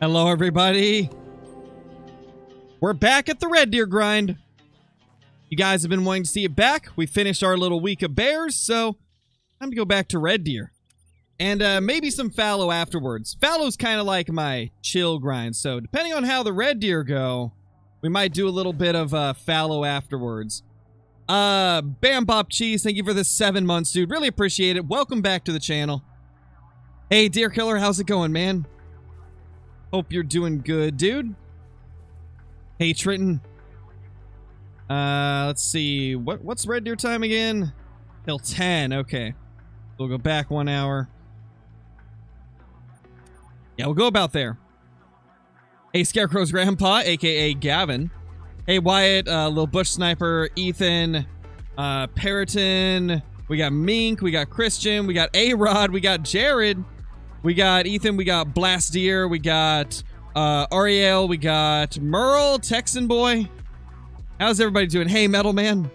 Hello, everybody. We're back at the Red Deer grind. You guys have been wanting to see it back. We finished our little week of bears, so time to go back to Red Deer. And maybe some fallow afterwards. Fallow's kind of like my chill grind, so depending on how the Red Deer go, we might do a little bit of fallow afterwards. Bam Bop Cheese, thank you for the 7 months, dude. Really appreciate it. Welcome back to the channel. Hey, Deer Killer, how's it going, man? Hope you're doing good, dude. Hey, Trenton. Let's see. What's Red Deer time again? Till 10. Okay. We'll go back 1 hour. Yeah, we'll go about there. Hey, Scarecrow's Grandpa, a.k.a. Gavin. Hey, Wyatt, Lil Bush Sniper, Ethan, Periton. We got Mink. We got Christian. We got A-Rod. We got Jared. We got Ethan. We got Blastier. We got Ariel. We got Merle, Texan Boy. How's everybody doing? Hey, Metal Man.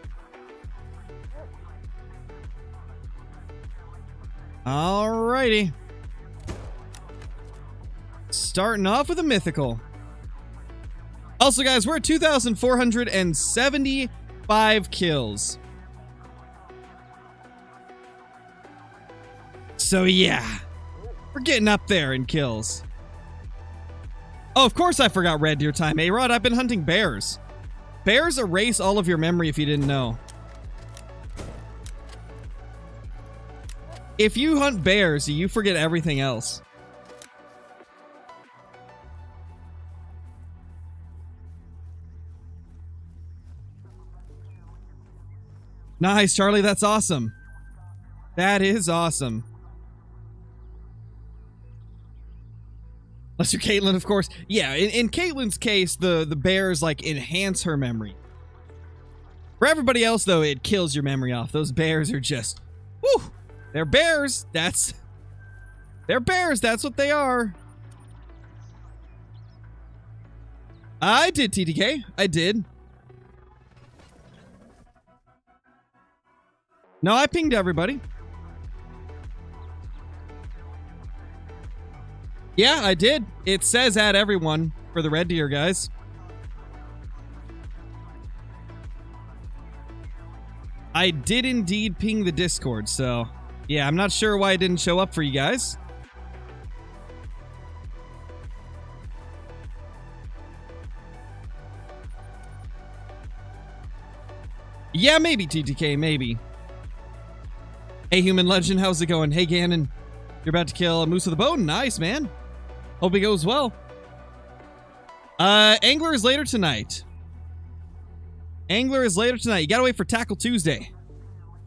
Alrighty. Starting off with a mythical. Also, guys, we're at 2,475 kills. So, yeah. We're getting up there in kills. Oh, of course I forgot Red Deer time. A-Rod, I've been hunting bears. Bears erase all of your memory if you didn't know. If you hunt bears, you forget everything else. Nice, Charlie. That's awesome. That is awesome. Unless you're Caitlin, of course. Yeah, in Caitlin's case, the bears, like, enhance her memory. For everybody else, though, it kills your memory off. Those bears are just... Whew! They're bears. They're bears. That's what they are. I did, TTK. I did. No, I pinged everybody. Yeah, I did. It says add everyone for the Red Deer, guys. I did indeed ping the Discord, so... Yeah, I'm not sure why it didn't show up for you guys. Yeah, maybe, TTK, maybe. Hey, Human Legend, how's it going? Hey, Ganon, you're about to kill a moose with a bow? Nice, man. Hope it goes well. Angler is later tonight. Angler is later tonight. You gotta wait for Tackle Tuesday.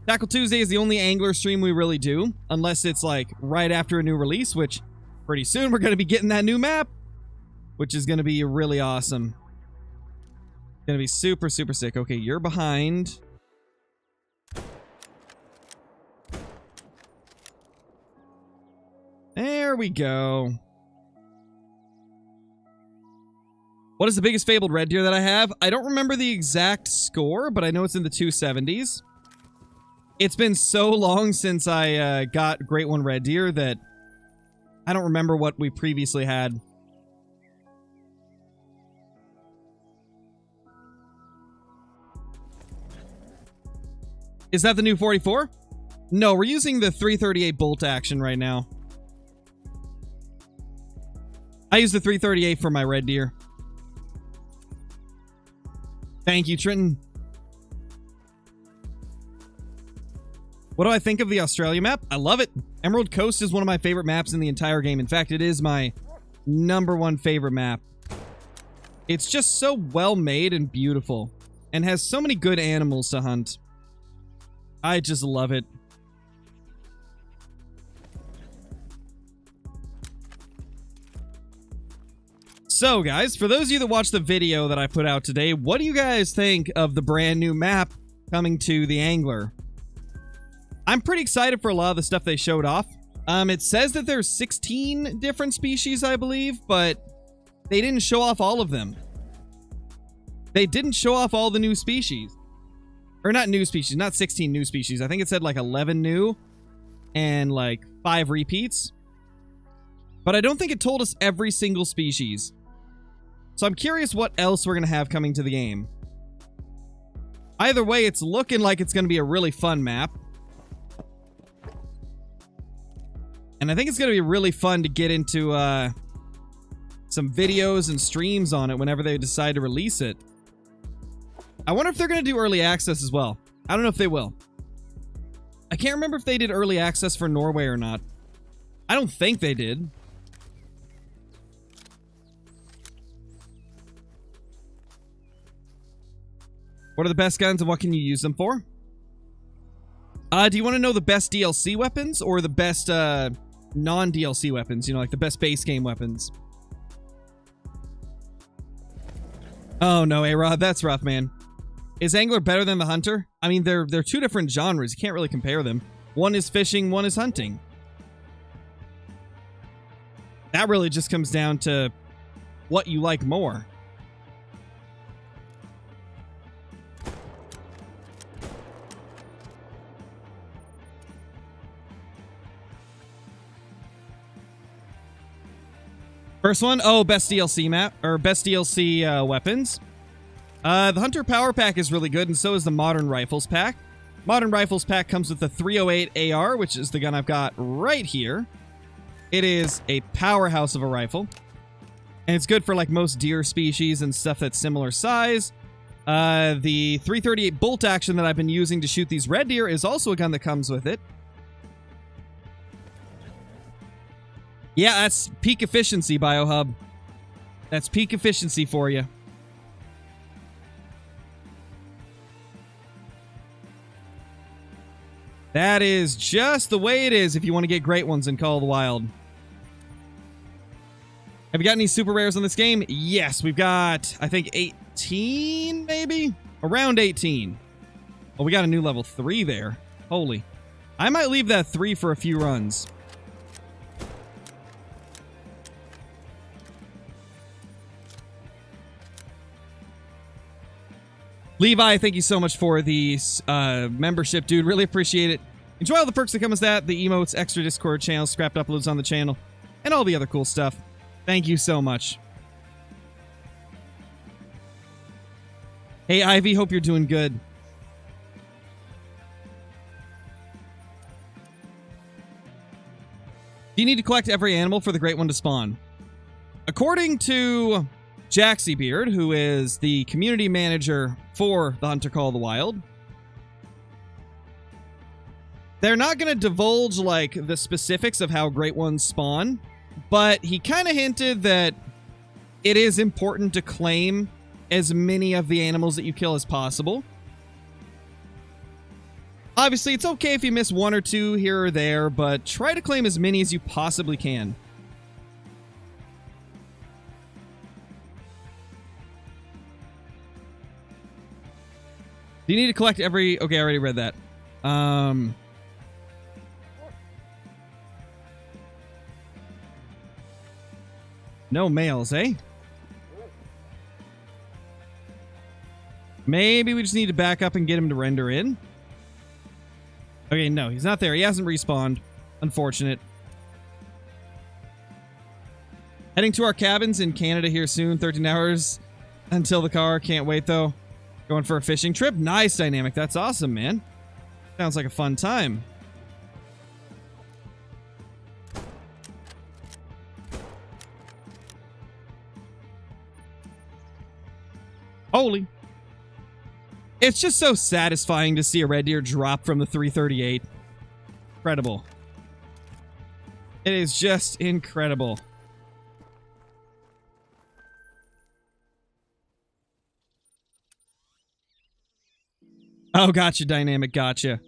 Tackle Tuesday is the only angler stream we really do, unless it's like right after a new release, which pretty soon we're gonna be getting that new map, which is gonna be really awesome. Gonna be super, super sick. Okay, you're behind. There we go. What is the biggest fabled red deer that I have? I don't remember the exact score, but I know it's in the 270s. It's been so long since I got Great One Red Deer that I don't remember what we previously had. Is that the new 44? No, we're using the 338 bolt action right now. I use the 338 for my red deer. Thank you, Trenton. What do I think of the Australia map? I love it. Emerald Coast is one of my favorite maps in the entire game. In fact, it is my #1 favorite map. It's just so well made and beautiful, and has so many good animals to hunt. I just love it. So, guys, for those of you that watched the video that I put out today, what do you guys think of the brand new map coming to the Angler? I'm pretty excited for a lot of the stuff they showed off. It says that there's 16 different species, I believe, but they didn't show off all of them. They didn't show off all the new species. Or not new species, not 16 new species. I think it said like 11 new and like 5 repeats. But I don't think it told us every single species. So I'm curious what else we're going to have coming to the game. Either way, it's looking like it's going to be a really fun map. And I think it's going to be really fun to get into some videos and streams on it whenever they decide to release it. I wonder if they're going to do early access as well. I don't know if they will. I can't remember if they did early access for Norway or not. I don't think they did. What are the best guns and what can you use them for? Do you want to know the best DLC weapons or the best non-DLC weapons? You know, like the best base game weapons. Oh no, A-Rod, that's rough, man. Is Angler better than the Hunter? I mean, they're two different genres. You can't really compare them. One is fishing, one is hunting. That really just comes down to what you like more. First one, oh, best DLC map, or best DLC weapons. The Hunter Power Pack is really good, and so is the Modern Rifles Pack. Modern Rifles Pack comes with the 308 AR, which is the gun I've got right here. It is a powerhouse of a rifle. And it's good for like most deer species and stuff that's similar size. The 338 bolt action that I've been using to shoot these red deer is also a gun that comes with it. Yeah, that's peak efficiency, Biohub. That's peak efficiency for you. That is just the way it is if you want to get great ones in Call of the Wild. Have you got any super rares on this game? Yes, we've got, I think, 18, maybe? Around 18. Well, we got a new level 3 there. Holy. I might leave that 3 for a few runs. Levi, thank you so much for the membership, dude. Really appreciate it. Enjoy all the perks that come with that, the emotes, extra Discord channels, scrapped uploads on the channel, and all the other cool stuff. Thank you so much. Hey, Ivy, hope you're doing good. Do you need to collect every animal for the Great One to spawn? According to Jaxie Beard, who is the community manager for the Hunter Call of the Wild, they're not going to divulge like the specifics of how Great Ones spawn, but he kind of hinted that it is important to claim as many of the animals that you kill as possible. Obviously, it's okay if you miss one or two here or there, but try to claim as many as you possibly can. Do you need to collect every... Okay, I already read that. No males, eh? Maybe we just need to back up and get him to render in. Okay, no, he's not there. He hasn't respawned. Unfortunate. Heading to our cabins in Canada here soon. 13 hours until the car. Can't wait, though. Going for a fishing trip. Nice, Dynamic. That's awesome, man. Sounds like a fun time. Holy. It's just so satisfying to see a red deer drop from the 338. Incredible. It is just incredible. Oh, gotcha, Dynamic. Gotcha.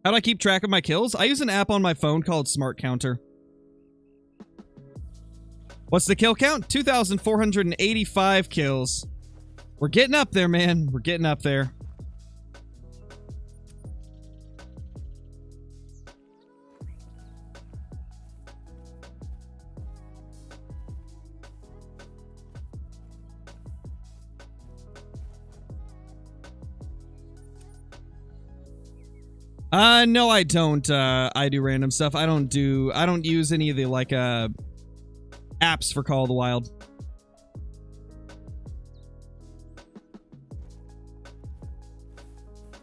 How do I keep track of my kills? I use an app on my phone called Smart Counter. What's the kill count? 2,485 kills. We're getting up there, man. We're getting up there. No, I don't. I do random stuff. I don't use any of the, like, apps for Call of the Wild.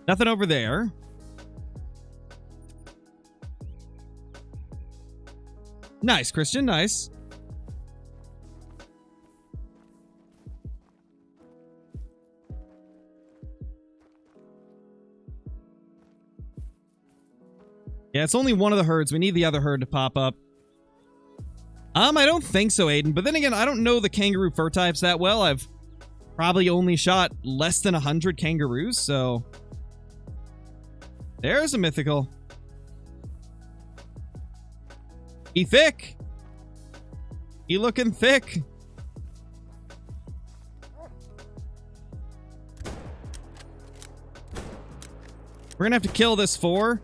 Nothing over there. Nice, Christian. Nice. Yeah, it's only one of the herds. We need the other herd to pop up. I don't think so, Aiden. But then again, I don't know the kangaroo fur types that well. I've probably only shot less than 100 kangaroos, so... There's a mythical. He thick. He looking thick. We're gonna have to kill this 4.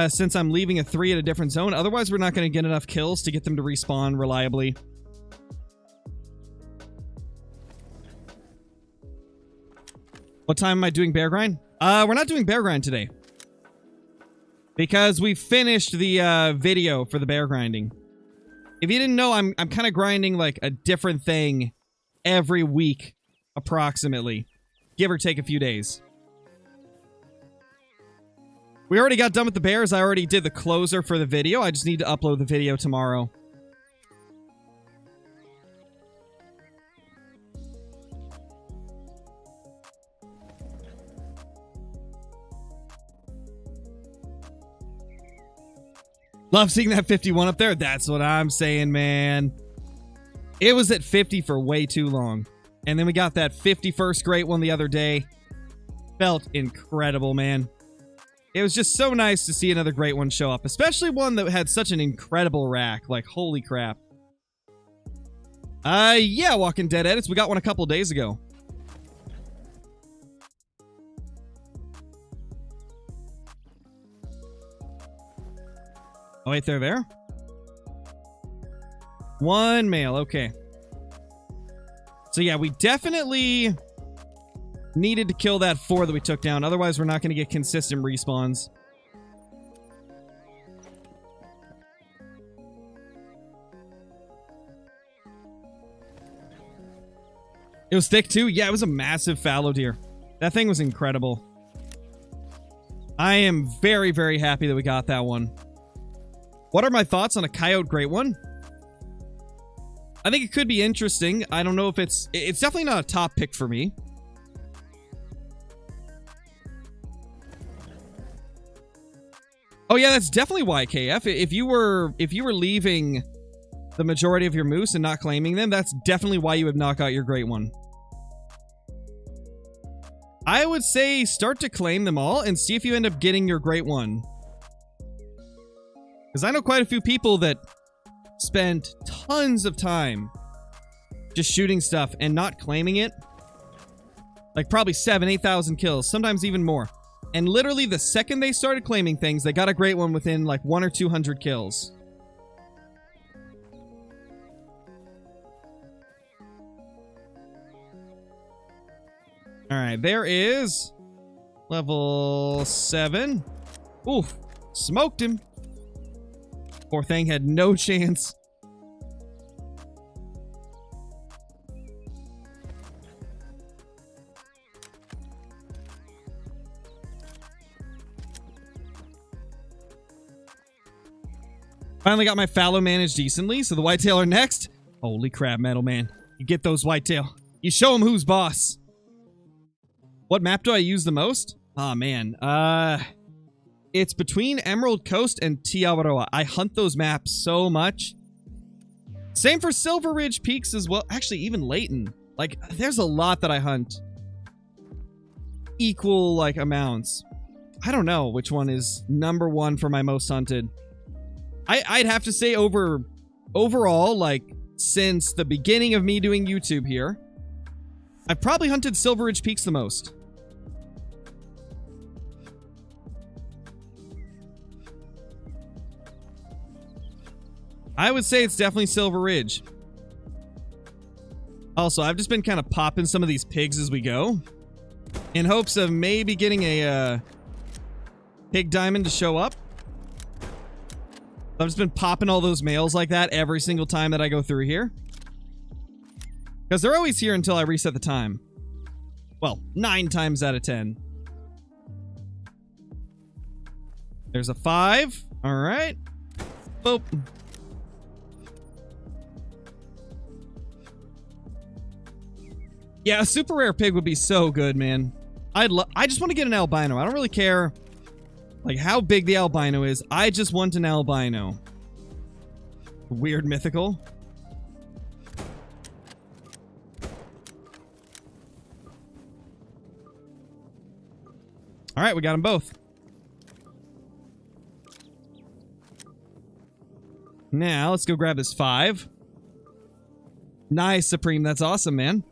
Since I'm leaving a 3 at a different zone. Otherwise, we're not going to get enough kills to get them to respawn reliably. What time am I doing bear grind? We're not doing bear grind today. Because we finished the video for the bear grinding. If you didn't know, I'm kind of grinding like a different thing every week, approximately. Give or take a few days. We already got done with the bears. I already did the closer for the video. I just need to upload the video tomorrow. Love seeing that 51 up there. That's what I'm saying, man. It was at 50 for way too long. And then we got that 51st great one the other day. Felt incredible, man. It was just so nice to see another great one show up, especially one that had such an incredible rack. Like, holy crap. Yeah, Walking Dead edits. We got one a couple days ago. Oh, wait, they're there? One male, okay. So yeah, we definitely needed to kill that 4 that we took down. Otherwise, we're not going to get consistent respawns. It was thick too? Yeah, it was a massive fallow deer. That thing was incredible. I am very, very happy that we got that one. What are my thoughts on a coyote great one? I think it could be interesting. I don't know if it's definitely not a top pick for me. Oh yeah, that's definitely YKF. If you were leaving the majority of your moose and not claiming them, that's definitely why you would knock out your great one. I would say start to claim them all and see if you end up getting your great one. Because I know quite a few people that spent tons of time just shooting stuff and not claiming it. Like probably 7,000, 8,000 kills, sometimes even more. And literally the second they started claiming things, they got a great one within like 100 or 200 kills. Alright, there is level 7. Oof, smoked him. Poor thing had no chance. Finally got my fallow managed decently, so the whitetail are next. Holy crap, Metal Man. You get those whitetail. You show them who's boss. What map do I use the most? Oh, man. It's between Emerald Coast and Tiawaroa. I hunt those maps so much. Same for Silver Ridge Peaks as well. Actually, even Layton. Like, there's a lot that I hunt. Equal, like, amounts. I don't know which one is number 1 for my most hunted. I'd have to say overall, like, since the beginning of me doing YouTube here, I've probably hunted Silver Ridge Peaks the most. I would say it's definitely Silver Ridge. Also, I've just been kind of popping some of these pigs as we go, in hopes of maybe getting a pig diamond to show up. I've just been popping all those males like that every single time that I go through here. Because they're always here until I reset the time. Well, 9 times out of 10. There's a 5. All right. Boop. Yeah, a super rare pig would be so good, man. I just want to get an albino. I don't really care like how big the albino is. I just want an albino. Weird mythical. All right, we got them both. Now, let's go grab this 5. Nice, Supreme. That's awesome, man.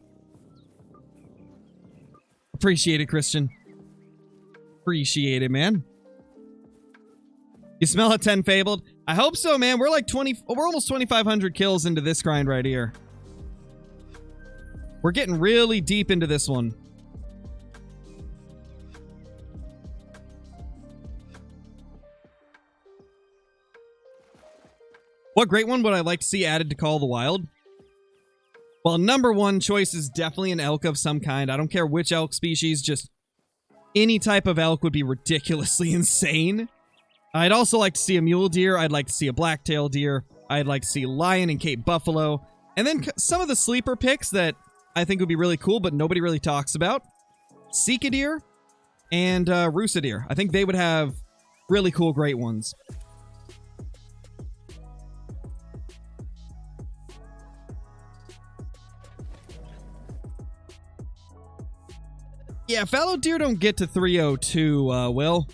Appreciate it, Christian. Appreciate it, man. You smell a 10 fabled? I hope so, man. We're like we're almost 2,500 kills into this grind right here. We're getting really deep into this one. What great one would I like to see added to Call of the Wild? Well, number one choice is definitely an elk of some kind. I don't care which elk species, just any type of elk would be ridiculously insane. I'd also like to see a mule deer. I'd like to see a blacktail deer. I'd like to see lion and Cape buffalo. And then some of the sleeper picks that I think would be really cool, but nobody really talks about. Sika deer and Rusa deer. I think they would have really cool, great ones. Yeah, fallow deer don't get to 302, Will.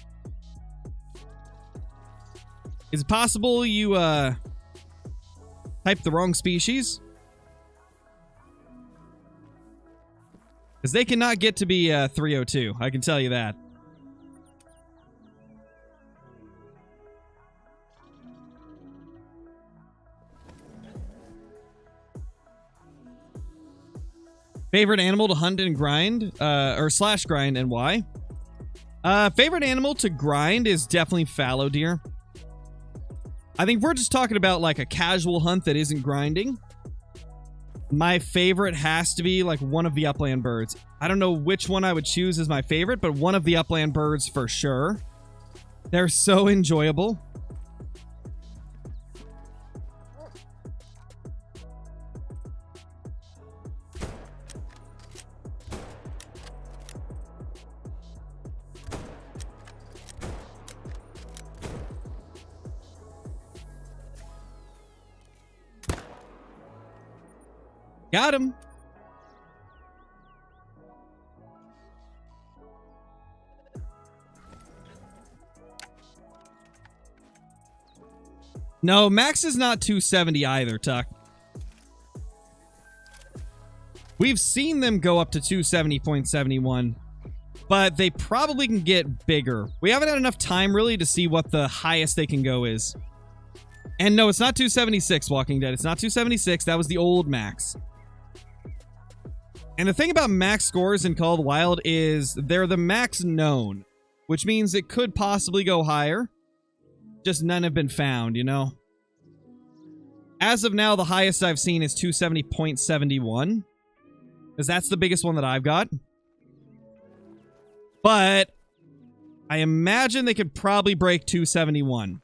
Is it possible you, typed the wrong species? Because they cannot get to be, 302. I can tell you that. Favorite animal to hunt and grind, or slash grind, and why? Favorite animal to grind is definitely fallow deer. I think we're just talking about like a casual hunt that isn't grinding. My favorite has to be like one of the upland birds. I don't know which one I would choose as my favorite, but one of the upland birds for sure. They're so enjoyable. Got him. No, max is not 270 either, Tuck. We've seen them go up to 270.71, but they probably can get bigger. We haven't had enough time really to see what the highest they can go is. And no, it's not 276, Walking Dead. It's not 276. That was the old max. And the thing about max scores in Call of the Wild is they're the max known, which means it could possibly go higher. Just none have been found, you know? As of now, the highest I've seen is 270.71, because that's the biggest one that I've got. But I imagine they could probably break 271.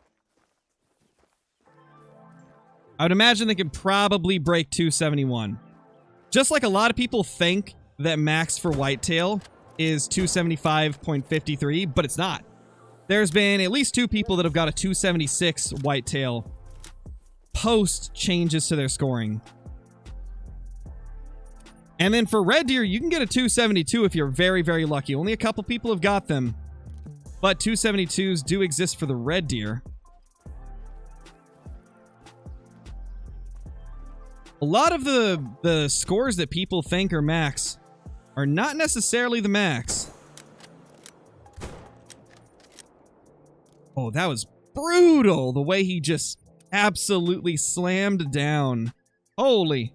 I would imagine they could probably break 271. Just like a lot of people think that max for whitetail is 275.53, but it's not. There's been at least 2 people that have got a 276 whitetail post changes to their scoring. And then for red deer, you can get a 272 if you're very, very lucky. Only a couple people have got them, but 272s do exist for the red deer. A lot of the scores that people think are max are not necessarily the max. Oh, that was brutal, the way he just absolutely slammed down. Holy.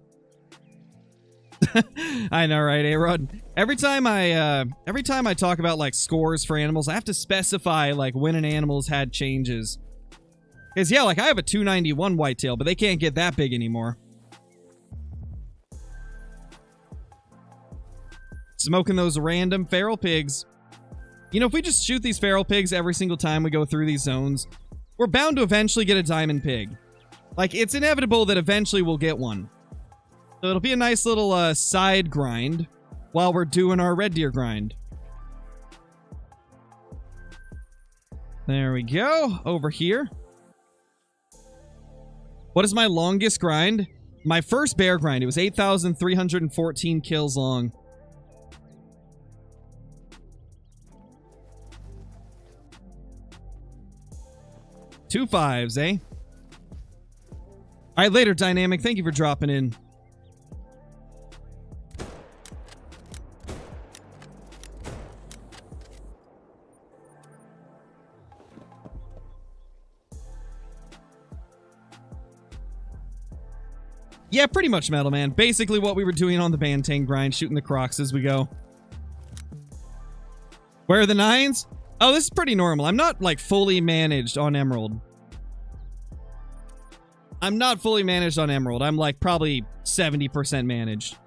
I know, right, A-Rod? Every time I talk about like scores for animals, I have to specify like when an animal's had changes. Because yeah, like I have a 291 whitetail, but they can't get that big anymore. Smoking those random feral pigs. You know, if we just shoot these feral pigs every single time we go through these zones, we're bound to eventually get a diamond pig. Like, it's inevitable that eventually we'll get one. So it'll be a nice little side grind while we're doing our red deer grind. There we go. Over here. What is my longest grind? My first bear grind. It was 8,314 kills long. Two fives, eh? All right, later, Dynamic. Thank you for dropping in. Yeah, pretty much Metal Man. Basically what we were doing on the Bantang grind, shooting the crocs as we go. Where are the 9s? Oh, this is pretty normal. I'm not, like, fully managed on Emerald. I'm not fully managed on Emerald. I'm, like, probably 70% managed.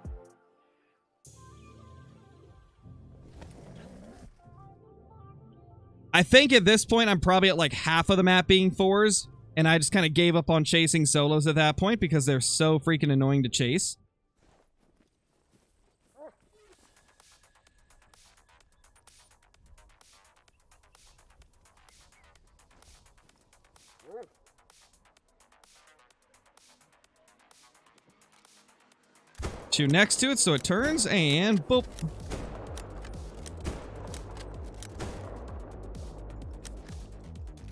I think at this point, I'm probably at, like, half of the map being 4s. And I just kind of gave up on chasing solos at that point because they're so freaking annoying to chase. Shoot next to it so it turns, and boop.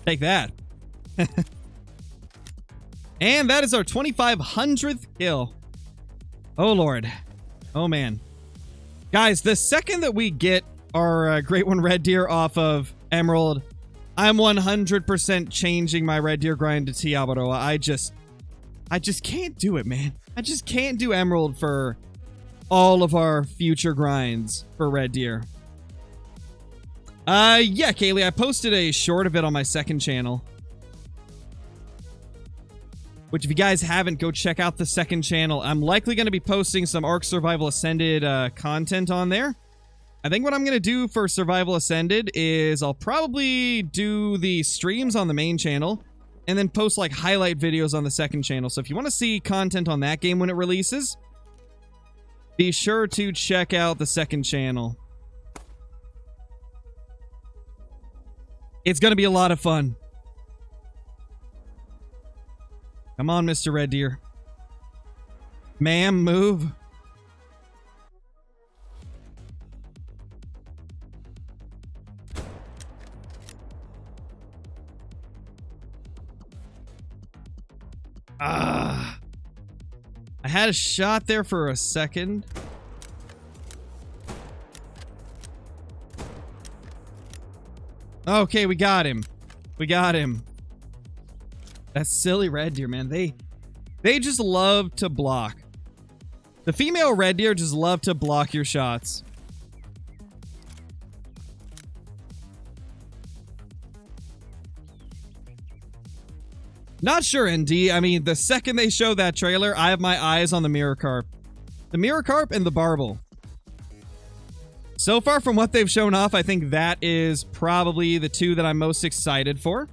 Take that. And that is our 2,500th kill. Oh, Lord. Oh, man. Guys, the second that we get our Great One Red Deer off of Emerald, I'm 100% changing my Red Deer grind to Tiabaroa. I just can't do it, man. I just can't do Emerald for all of our future grinds for Red Deer. Yeah, Kaylee, I posted a short of it on my second channel. Which, if you guys haven't, go check out the second channel. I'm likely going to be posting some Ark Survival Ascended content on there. I think what I'm going to do for Survival Ascended is I'll probably do the streams on the main channel and then post like highlight videos on the second channel. So if you want to see content on that game when it releases, be sure to check out the second channel. It's going to be a lot of fun. Come on, Mr. Red Deer. Ma'am, move. I had a shot there for a second. Okay, we got him. We got him. That silly red deer, man. They just love to block. The female red deer just love to block your shots. Not sure, ND. I mean, the second they show that trailer, I have my eyes on the mirror carp. The mirror carp and the barbel. So far from what they've shown off, I think that is probably the two that I'm most excited for.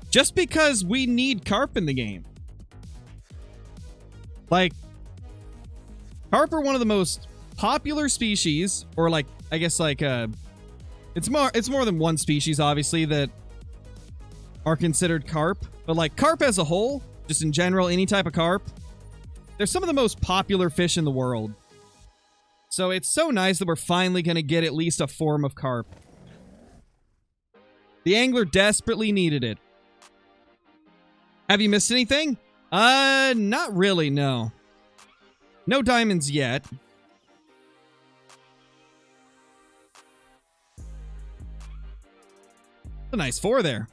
Just because we need carp in the game. Like, carp are one of the most popular species, or like, I guess like, it's more than one species, obviously, that are considered carp. But like, carp as a whole, just in general, any type of carp, they're some of the most popular fish in the world. So it's so nice that we're finally going to get at least a form of carp. The angler desperately needed it. Have you missed anything? Not really, no. No diamonds yet. A nice 4 there.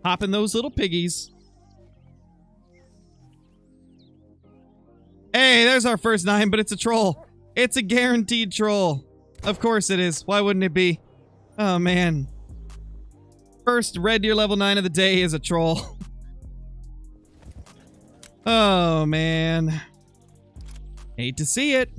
Popping those little piggies. Hey, there's our first 9, but it's a troll. It's a guaranteed troll. Of course it is. Why wouldn't it be? Oh, man. First red deer level 9 of the day is a troll. Oh, man. Hate to see it.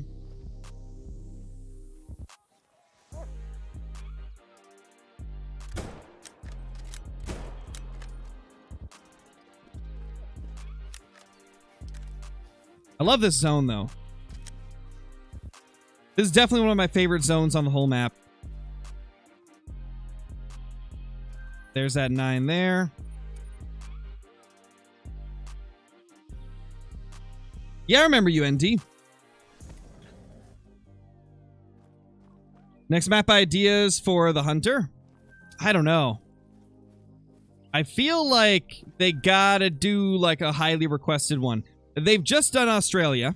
I love this zone, though. This is definitely one of my favorite zones on the whole map. There's that 9 there. Yeah, I remember you, ND. Next map ideas for the Hunter? I don't know. I feel like they gotta do like a highly requested one. They've just done Australia.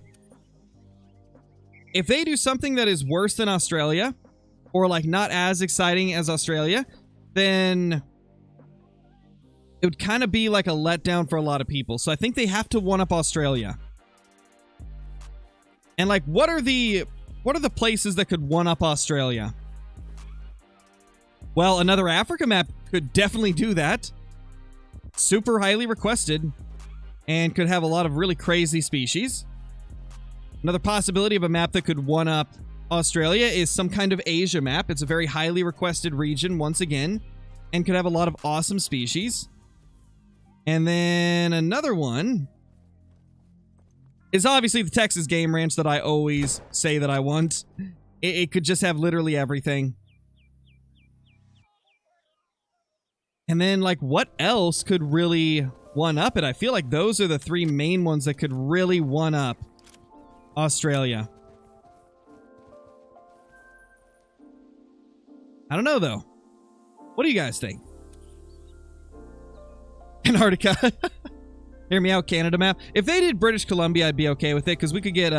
If they do something that is worse than Australia, or like not as exciting as Australia, then it would kind of be like a letdown for a lot of people. So I think they have to one-up Australia. And like, what are the places that could one-up Australia? Well, another Africa map could definitely do that. Super highly requested. And could have a lot of really crazy species. Another possibility of a map that could one-up Australia is some kind of Asia map. It's a very highly requested region, once again, and could have a lot of awesome species. And then another one is obviously the Texas Game Ranch that I always say that I want. It could just have literally everything. And then, like, what else could really one-up it? I feel like those are the 3 main ones that could really one-up Australia. I don't know, though. What do you guys think? Antarctica. Hear me out, Canada map. If they did British Columbia, I'd be okay with it, because we could get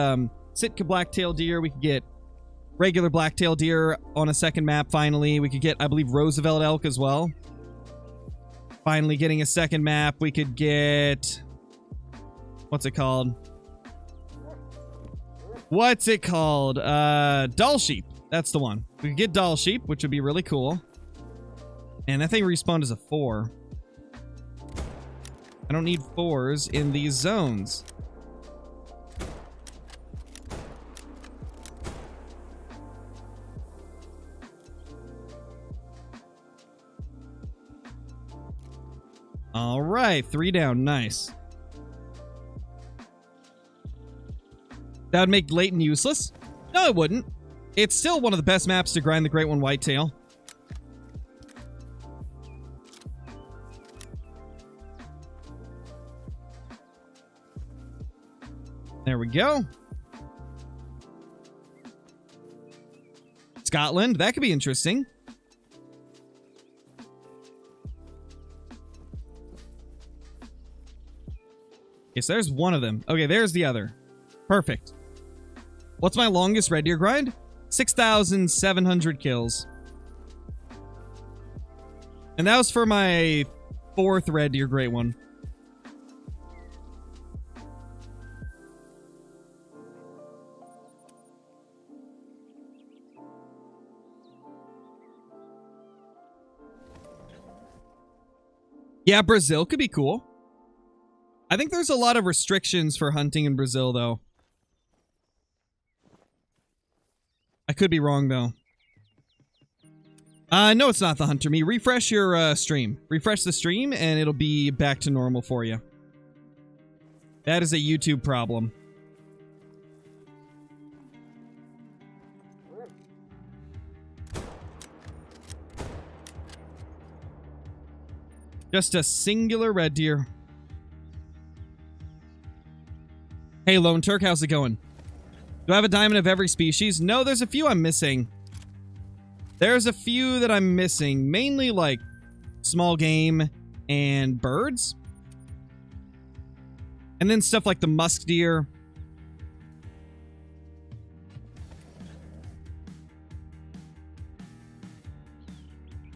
Sitka black-tailed deer. We could get regular black-tailed deer on a second map, finally. We could get, I believe, Roosevelt elk as well. Finally getting a second map. We could get... What's it called? What's it called? Doll sheep. That's the one. We could get doll sheep, which would be really cool. And that thing respawned as a 4. I don't need 4s in these zones. All right, 3 down. Nice. That would make Leighton useless? No, it wouldn't. It's still one of the best maps to grind the Great One Whitetail. There we go. Scotland, that could be interesting. Yes, there's one of them. Okay, there's the other. Perfect. What's my longest red deer grind? 6,700 kills. And that was for my 4th red deer great one. Yeah, Brazil could be cool. I think there's a lot of restrictions for hunting in Brazil, though. I could be wrong, though. No, it's not the Hunter Me. Refresh your stream. Refresh the stream, and it'll be back to normal for you. That is a YouTube problem. Just a singular red deer. Hey, Lone Turk, how's it going? Do I have a diamond of every species? No, there's a few I'm missing. There's a few that I'm missing. Mainly, like, small game and birds. And then stuff like the musk deer.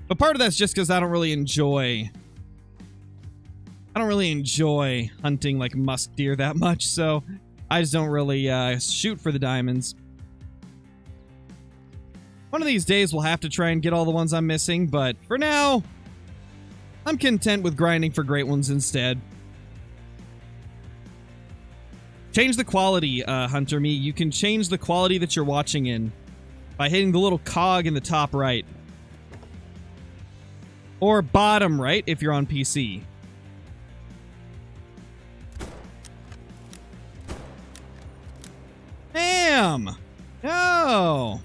But part of that's just because I don't really enjoy really enjoy hunting like musk deer that much, so I just don't really shoot for the diamonds. One of these days we'll have to try and get all the ones I'm missing, but for now, I'm content with grinding for great ones instead. Change the quality, Hunter Me. You can change the quality that you're watching in by hitting the little cog in the top right. Or bottom right if you're on PC. Damn! No!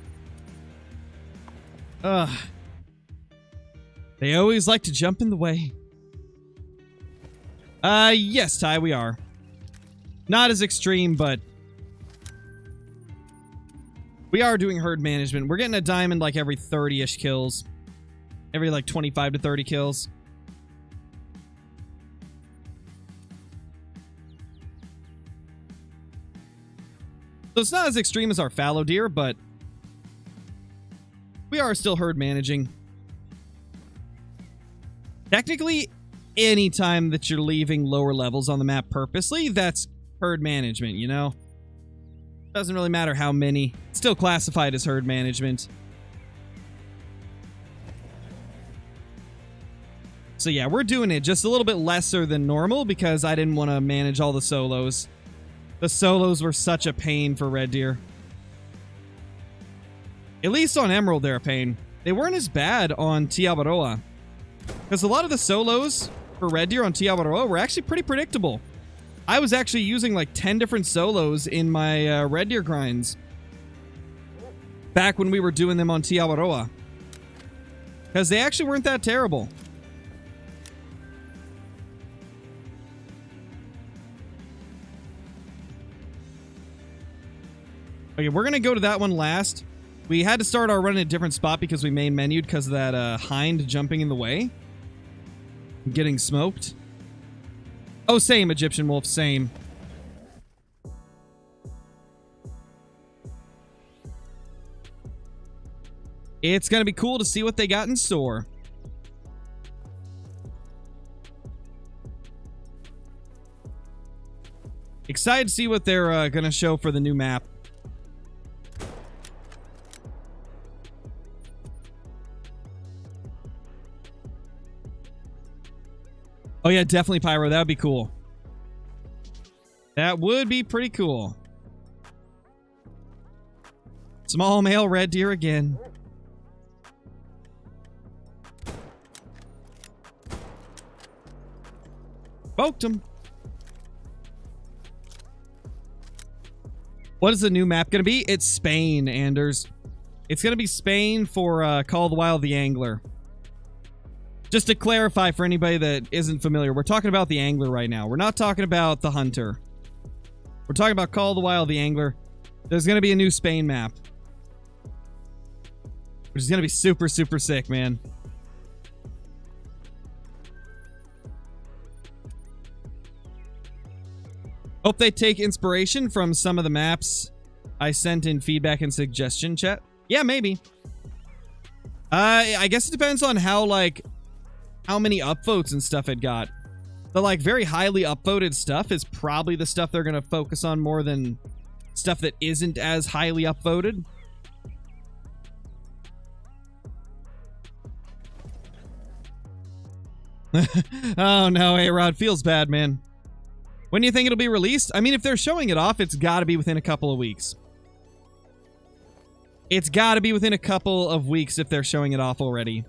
Ugh. They always like to jump in the way. Yes, Ty, we are. Not as extreme, but we are doing herd management. We're getting a diamond like every 30-ish kills. Every like 25 to 30 kills. So it's not as extreme as our fallow deer, but we are still herd managing. Technically, any time that you're leaving lower levels on the map purposely, that's herd management, you know? Doesn't really matter how many. It's still classified as herd management. So yeah, we're doing it just a little bit lesser than normal because I didn't want to manage all the solos. The solos were such a pain for red deer. At least on Emerald they're a pain. They weren't as bad on Tiabaroa. Because a lot of the solos for red deer on Tiabaroa were actually pretty predictable. I was actually using like 10 different solos in my red deer grinds. Back when we were doing them on Tiabaroa. Because they actually weren't that terrible. Okay, we're going to go to that one last. We had to start our run in a different spot because we main menued because of that hind jumping in the way. Getting smoked. Oh, same, Egyptian wolf, same. It's going to be cool to see what they got in store. Excited to see what they're going to show for the new map. Oh yeah, definitely Pyro. That would be cool. That would be pretty cool. Small male red deer again. Poked him. What is the new map going to be? It's Spain, Anders. It's going to be Spain for Call of the Wild the Angler. Just to clarify for anybody that isn't familiar, we're talking about the Angler right now. We're not talking about the Hunter. We're talking about Call of the Wild the Angler. There's going to be a new Spain map. Which is going to be super, super sick, man. Hope they take inspiration from some of the maps I sent in feedback and suggestion chat. Yeah, maybe. I guess it depends on how, like, how many upvotes and stuff it got. The, like, very highly upvoted stuff is probably the stuff they're going to focus on more than stuff that isn't as highly upvoted. Oh, no, A-Rod. Feels bad, man. When do you think it'll be released? I mean, if they're showing it off, it's got to be within a couple of weeks. It's got to be within a couple of weeks if they're showing it off already.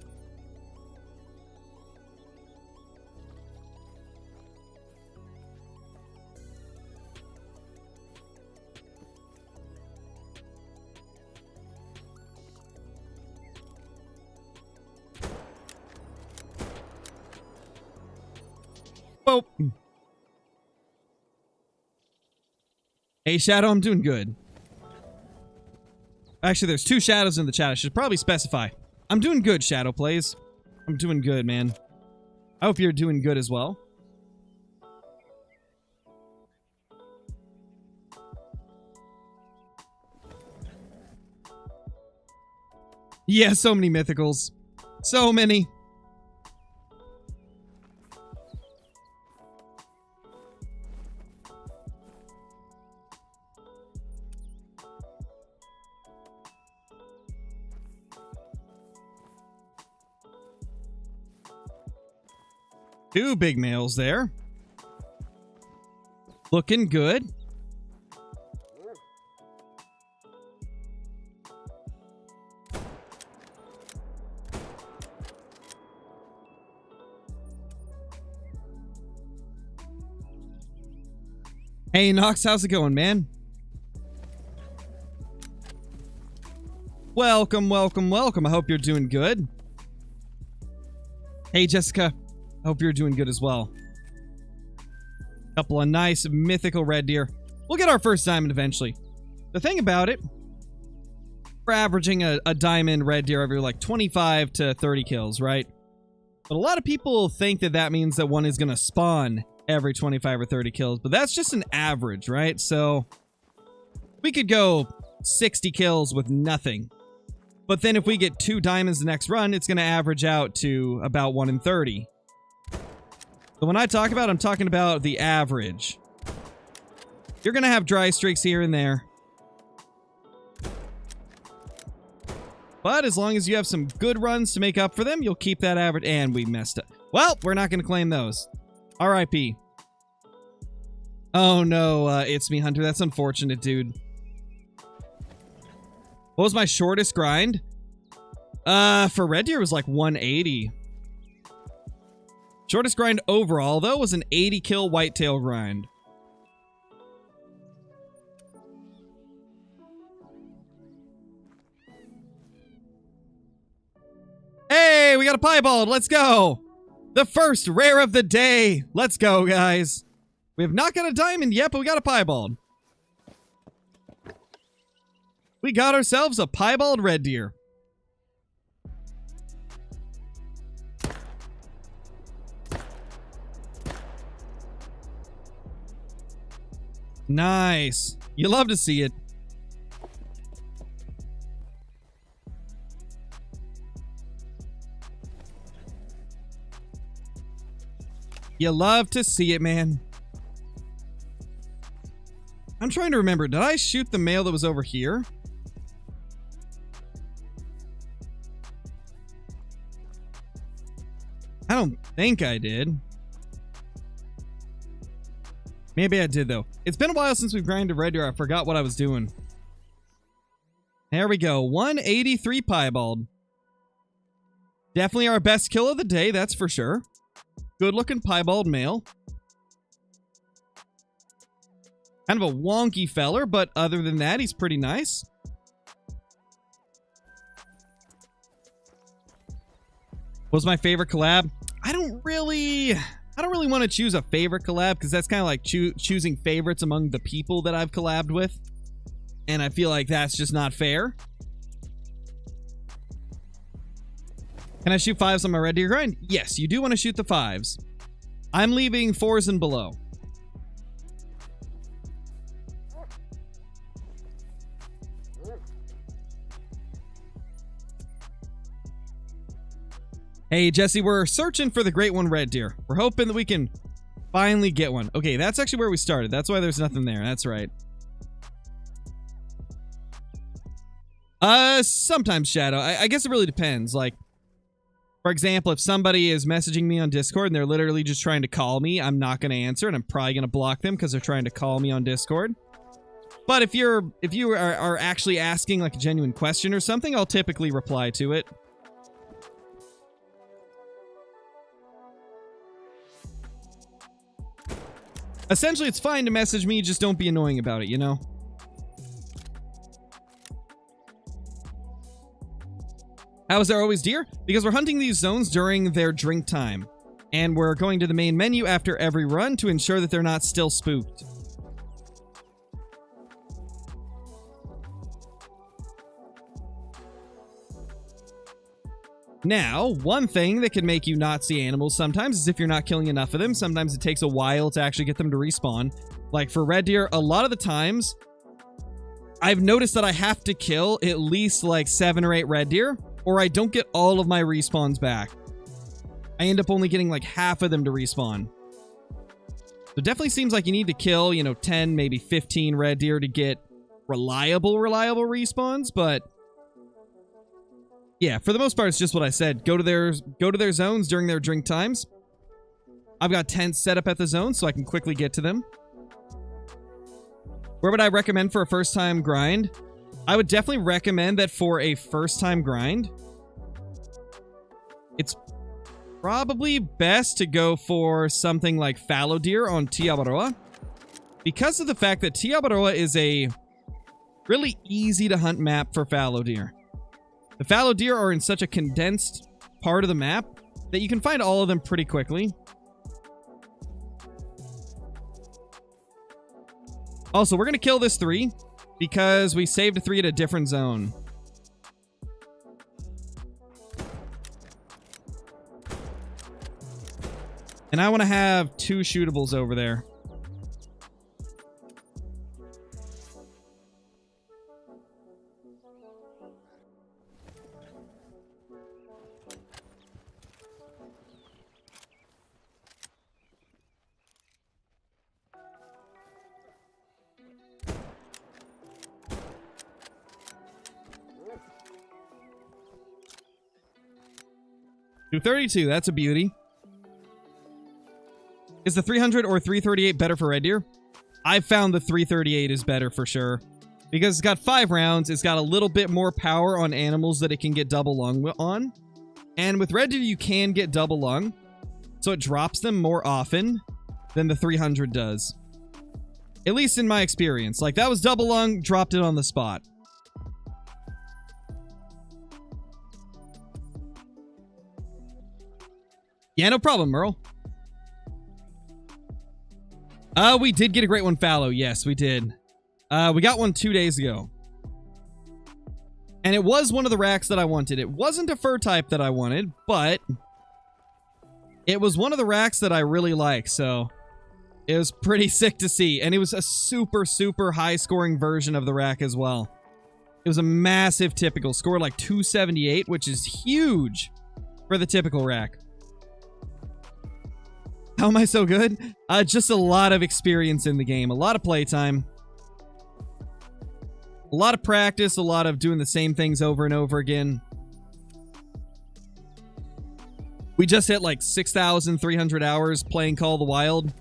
Oh. Hey, Shadow, I'm doing good. Actually, there's two Shadows in the chat. I should probably specify. I'm doing good, Shadow Plays. I'm doing good, man. I hope you're doing good as well. Yeah, so many mythicals. So many. 2 big males there. Looking good. Hey, Nox, how's it going, man? Welcome, welcome, welcome. I hope you're doing good. Hey, Jessica. I hope you're doing good as well. Couple of nice mythical red deer. We'll get our first diamond eventually. The thing about it, we're averaging a diamond red deer every like 25 to 30 kills, right? But a lot of people think that that means that one is going to spawn every 25 or 30 kills, but that's just an average, right? So we could go 60 kills with nothing. But then if we get 2 diamonds the next run, it's going to average out to about 1 in 30. So when I talk about, I'm talking about the average. You're going to have dry streaks here and there. But as long as you have some good runs to make up for them, you'll keep that average. And we messed up. Well, we're not going to claim those. R.I.P. Oh no, it's me, Hunter. That's unfortunate, dude. What was my shortest grind? For red deer, it was like 180. Shortest grind overall, though, was an 80 kill whitetail grind. Hey, we got a piebald. Let's go. The first rare of the day. Let's go, guys. We have not got a diamond yet, but we got a piebald. We got ourselves a piebald red deer. Nice. You love to see it. You love to see it, man. I'm trying to remember. Did I shoot the male that was over here? I don't think I did. Maybe I did, though. It's been a while since we've grinded red deer. I forgot what I was doing. There we go. 183 piebald. Definitely our best kill of the day, that's for sure. Good-looking piebald male. Kind of a wonky feller, but other than that, he's pretty nice. What was my favorite collab? I don't really want to choose a favorite collab because that's kind of like choosing favorites among the people that I've collabed with. And I feel like that's just not fair. Can I shoot 5s on my red deer grind? Yes, you do want to shoot the 5s. I'm leaving 4s and below. Hey, Jesse, we're searching for the great one red deer. We're hoping that we can finally get one. Okay, that's actually where we started. That's why there's nothing there. That's right. Sometimes, Shadow. I guess it really depends. Like, for example, if somebody is messaging me on Discord and they're literally just trying to call me, I'm not going to answer, and I'm probably going to block them because they're trying to call me on Discord. But if you are actually asking like a genuine question or something, I'll typically reply to it. Essentially, it's fine to message me, just don't be annoying about it, you know? How is there always deer? Because we're hunting these zones during their drink time. And we're going to the main menu after every run to ensure that they're not still spooked. Now, one thing that can make you not see animals sometimes is if you're not killing enough of them. Sometimes it takes a while to actually get them to respawn. Like for red deer, a lot of the times, I've noticed that I have to kill at least like 7 or 8 red deer, or I don't get all of my respawns back. I end up only getting like half of them to respawn. So it definitely seems like you need to kill, you know, 10, maybe 15 red deer to get reliable respawns, but yeah, for the most part, it's just what I said. Go to their zones during their drink times. I've got tents set up at the zone so I can quickly get to them. Where would I recommend for a first-time grind? I would definitely recommend that for a first-time grind, it's probably best to go for something like Fallow Deer on Tiabaroa, because of the fact that Tiabaroa is a really easy to hunt map for fallow deer. The fallow deer are in such a condensed part of the map that you can find all of them pretty quickly. Also, we're going to kill this 3 because we saved a 3 at a different zone. And I want to have 2 shootables over there. $232, that's a beauty. Is the 300 or 338 better for red deer? I've found the 338 is better for sure. Because it's got 5 rounds, it's got a little bit more power on animals that it can get double lung on. And with red deer, you can get double lung. So it drops them more often than the 300 does. At least in my experience. Like, that was double lung, dropped it on the spot. Yeah, no problem, Merle. We did get a great one fallow. Yes, we did. We got one 2 days ago. And it was one of the racks that I wanted. It wasn't a fur type that I wanted, but it was one of the racks that I really like, so it was pretty sick to see. And it was a super, super high-scoring version of the rack as well. It was a massive typical. Scored like 278, which is huge for the typical rack. How am I so good? Just a lot of experience in the game. A lot of playtime. A lot of practice. A lot of doing the same things over and over again. We just hit like 6,300 hours playing Call of the Wild.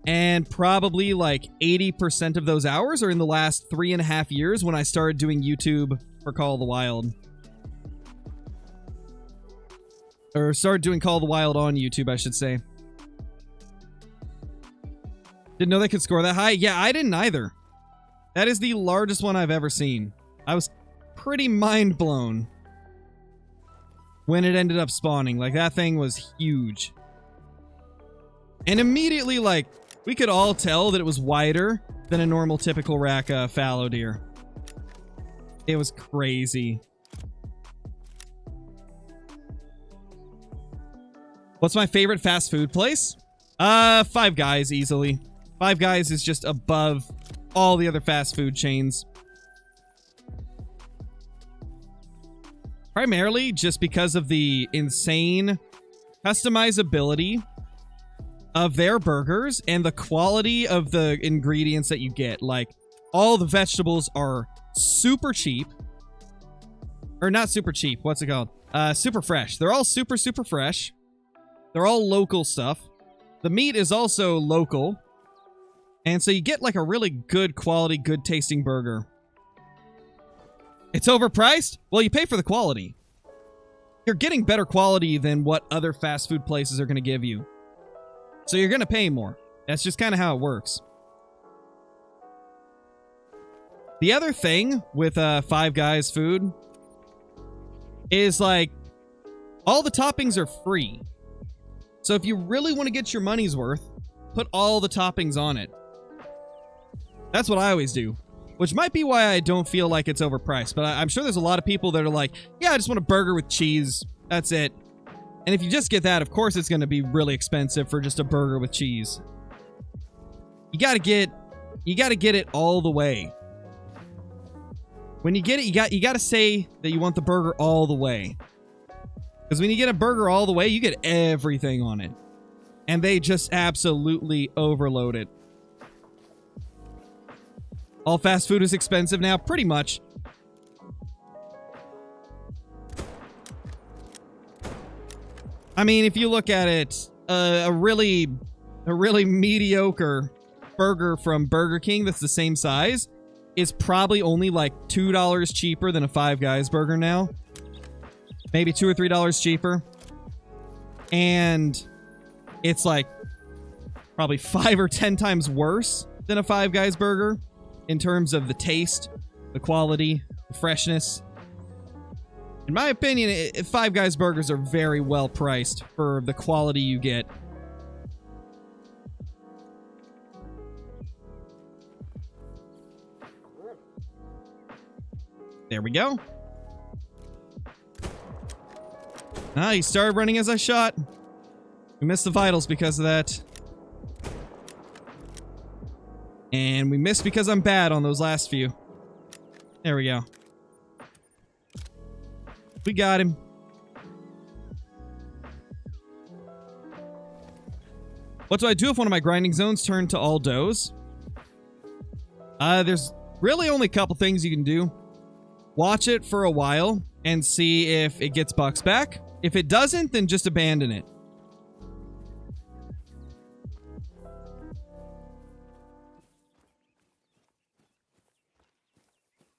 And probably like 80% of those hours are in the last 3.5 years when I started doing YouTube for Call of the Wild. Or started doing Call of the Wild on YouTube, I should say. Didn't know they could score that high? Yeah, I didn't either. That is the largest one I've ever seen. I was pretty mind blown when it ended up spawning. Like, that thing was huge. And immediately, like, we could all tell that it was wider than a normal typical rack fallow deer. It was crazy. What's my favorite fast food place? Five Guys, easily. Five Guys is just above all the other fast food chains. Primarily just because of the insane customizability of their burgers and the quality of the ingredients that you get. Like, all the vegetables are super cheap. Or not super cheap. What's it called? Super fresh. They're all super, super fresh. They're all local stuff. The meat is also local. And so you get like a really good quality, good tasting burger. It's overpriced? Well, you pay for the quality. You're getting better quality than what other fast food places are going to give you. So you're going to pay more. That's just kind of how it works. The other thing with Five Guys food is like all the toppings are free. So if you really want to get your money's worth, put all the toppings on it. That's what I always do. Which might be why I don't feel like it's overpriced. But I'm sure there's a lot of people that are like, yeah, I just want a burger with cheese. That's it. And if you just get that, of course it's going to be really expensive for just a burger with cheese. You got to get it all the way. When you get it, you got to say that you want the burger all the way. Because when you get a burger all the way, you get everything on it. And they just absolutely overload it. All fast food is expensive now, pretty much. I mean, if you look at it a really mediocre burger from Burger King that's the same size is probably only like $2 cheaper than a Five Guys burger now. Maybe $2 or $3 cheaper. And it's like probably 5 or 10 times worse than a Five Guys burger in terms of the taste, the quality, the freshness. In my opinion, Five Guys burgers are very well priced for the quality you get. There we go. Ah, he started running as I shot. We missed the vitals because of that. And we missed because I'm bad on those last few. There we go. We got him. What do I do if one of my grinding zones turn to all does? There's really only a couple things you can do. Watch it for a while and see if it gets bucks back. If it doesn't, then just abandon it.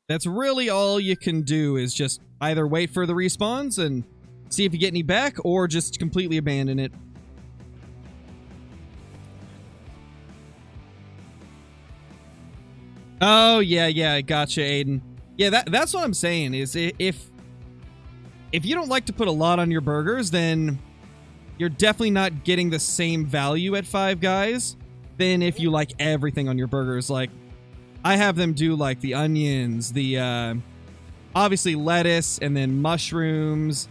That's really all you can do, is just either wait for the respawns and see if you get any back, or just completely abandon it. Oh, yeah, gotcha, Aiden. Yeah, that's what I'm saying, is if you don't like to put a lot on your burgers, then you're definitely not getting the same value at Five Guys than if you like everything on your burgers. Like, I have them do, like, the onions, the, obviously lettuce, and then mushrooms.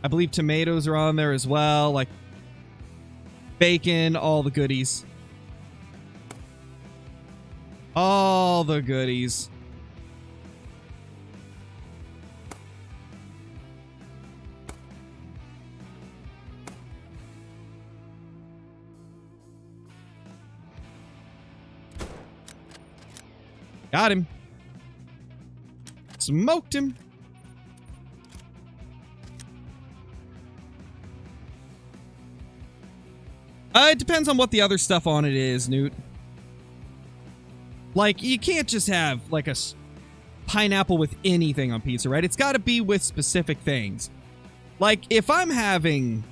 I believe tomatoes are on there as well, like, bacon, all the goodies. All the goodies. Got him. Smoked him. It depends on what the other stuff on it is, Newt. Like, you can't just have, like, a pineapple with anything on pizza, right? It's got to be with specific things. Like, if I'm having,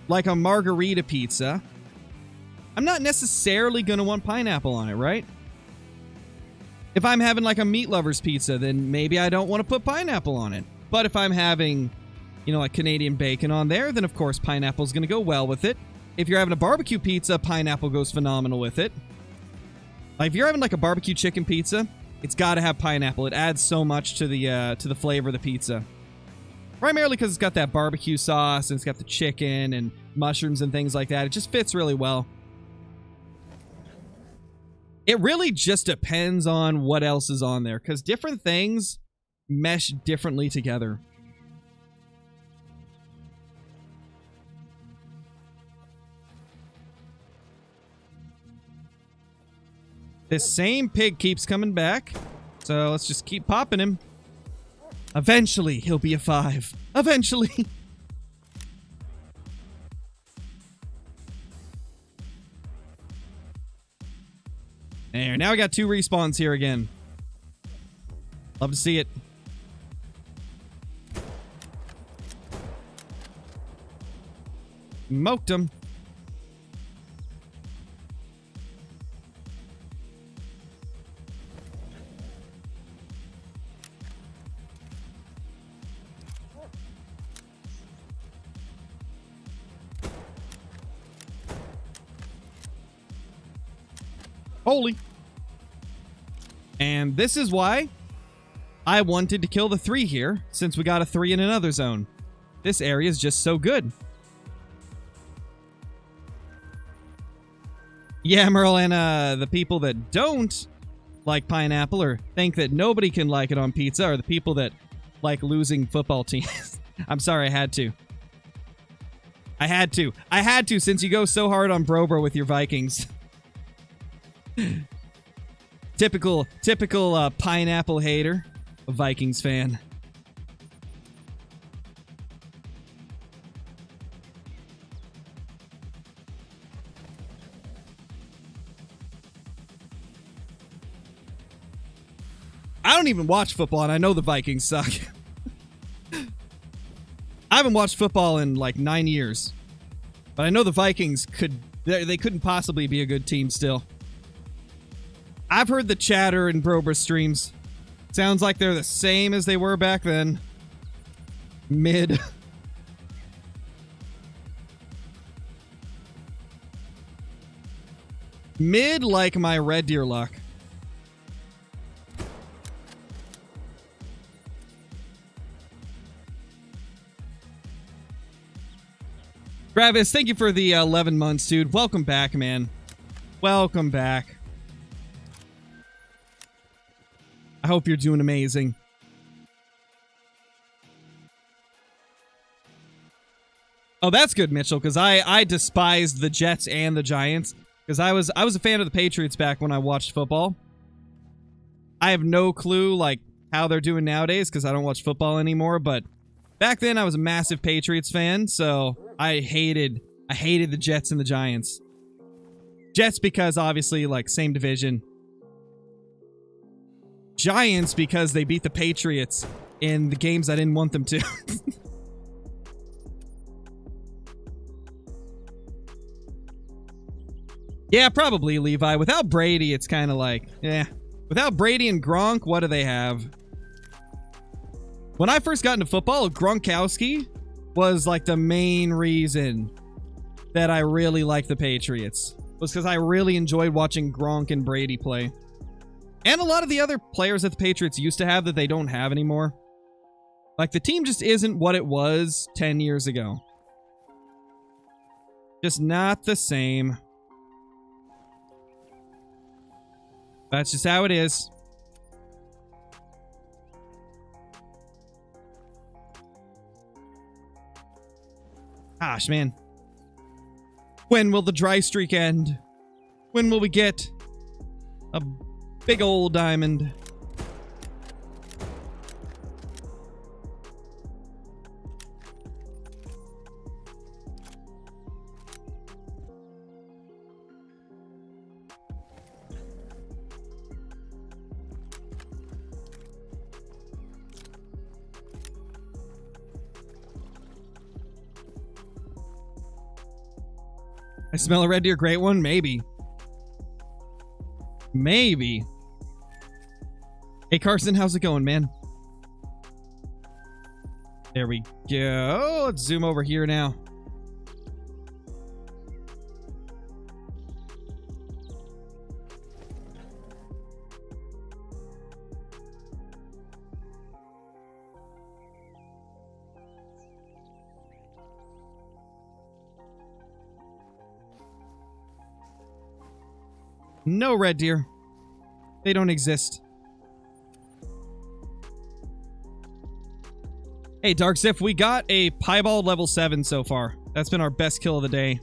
like, a margarita pizza, I'm not necessarily going to want pineapple on it, right? If I'm having, like, a meat lover's pizza, then maybe I don't want to put pineapple on it. But if I'm having, you know, like, Canadian bacon on there, then, of course, pineapple's going to go well with it. If you're having a barbecue pizza, pineapple goes phenomenal with it. Like, if you're having, like, a barbecue chicken pizza, it's got to have pineapple. It adds so much to the flavor of the pizza. Primarily because it's got that barbecue sauce, and it's got the chicken and mushrooms and things like that. It just fits really well. It really just depends on what else is on there, because different things mesh differently together. This same pig keeps coming back, so let's just keep popping him. Eventually, he'll be a 5. Eventually. There, now we got 2 respawns here again. Love to see it. Smoked him. Holy. And this is why I wanted to kill the 3 here, since we got a 3 in another zone. This area is just so good. Yeah, Merle, and the people that don't like pineapple or think that nobody can like it on pizza are the people that like losing football teams. I'm sorry, I had to. I had to, since you go so hard on Brober with your Vikings. Typical pineapple hater, a Vikings fan. I don't even watch football, and I know the Vikings suck. I haven't watched football in like 9 years. But I know the Vikings they couldn't possibly be a good team still. I've heard the chatter in Brober streams. Sounds like they're the same as they were back then. Mid. Mid like my Red Deer luck. Travis, thank you for the 11 months, dude. Welcome back, man. Welcome back. I hope you're doing amazing. Oh, that's good, Mitchell, because I despised the Jets and the Giants. Because I was a fan of the Patriots back when I watched football. I have no clue, like, how they're doing nowadays, because I don't watch football anymore, but back then I was a massive Patriots fan, so I hated the Jets and the Giants. Jets because, obviously, like, same division. Giants because they beat the Patriots in the games I didn't want them to. Yeah, probably, Levi. Without Brady, it's kind of like, yeah. Without Brady and Gronk, what do they have? When I first got into football, Gronkowski was like the main reason that I really liked the Patriots. Was because I really enjoyed watching Gronk and Brady play. And a lot of the other players that the Patriots used to have that they don't have anymore. Like, the team just isn't what it was 10 years ago. Just not the same. That's just how it is. Gosh, man. When will the dry streak end? When will we get a big old diamond? I smell a Red Deer Great One? Maybe. Maybe. Hey, Carson, how's it going, man? There we go. Let's zoom over here now. No Red Deer. They don't exist. Hey, Dark Sif, we got a Piebald level 7 so far. That's been our best kill of the day.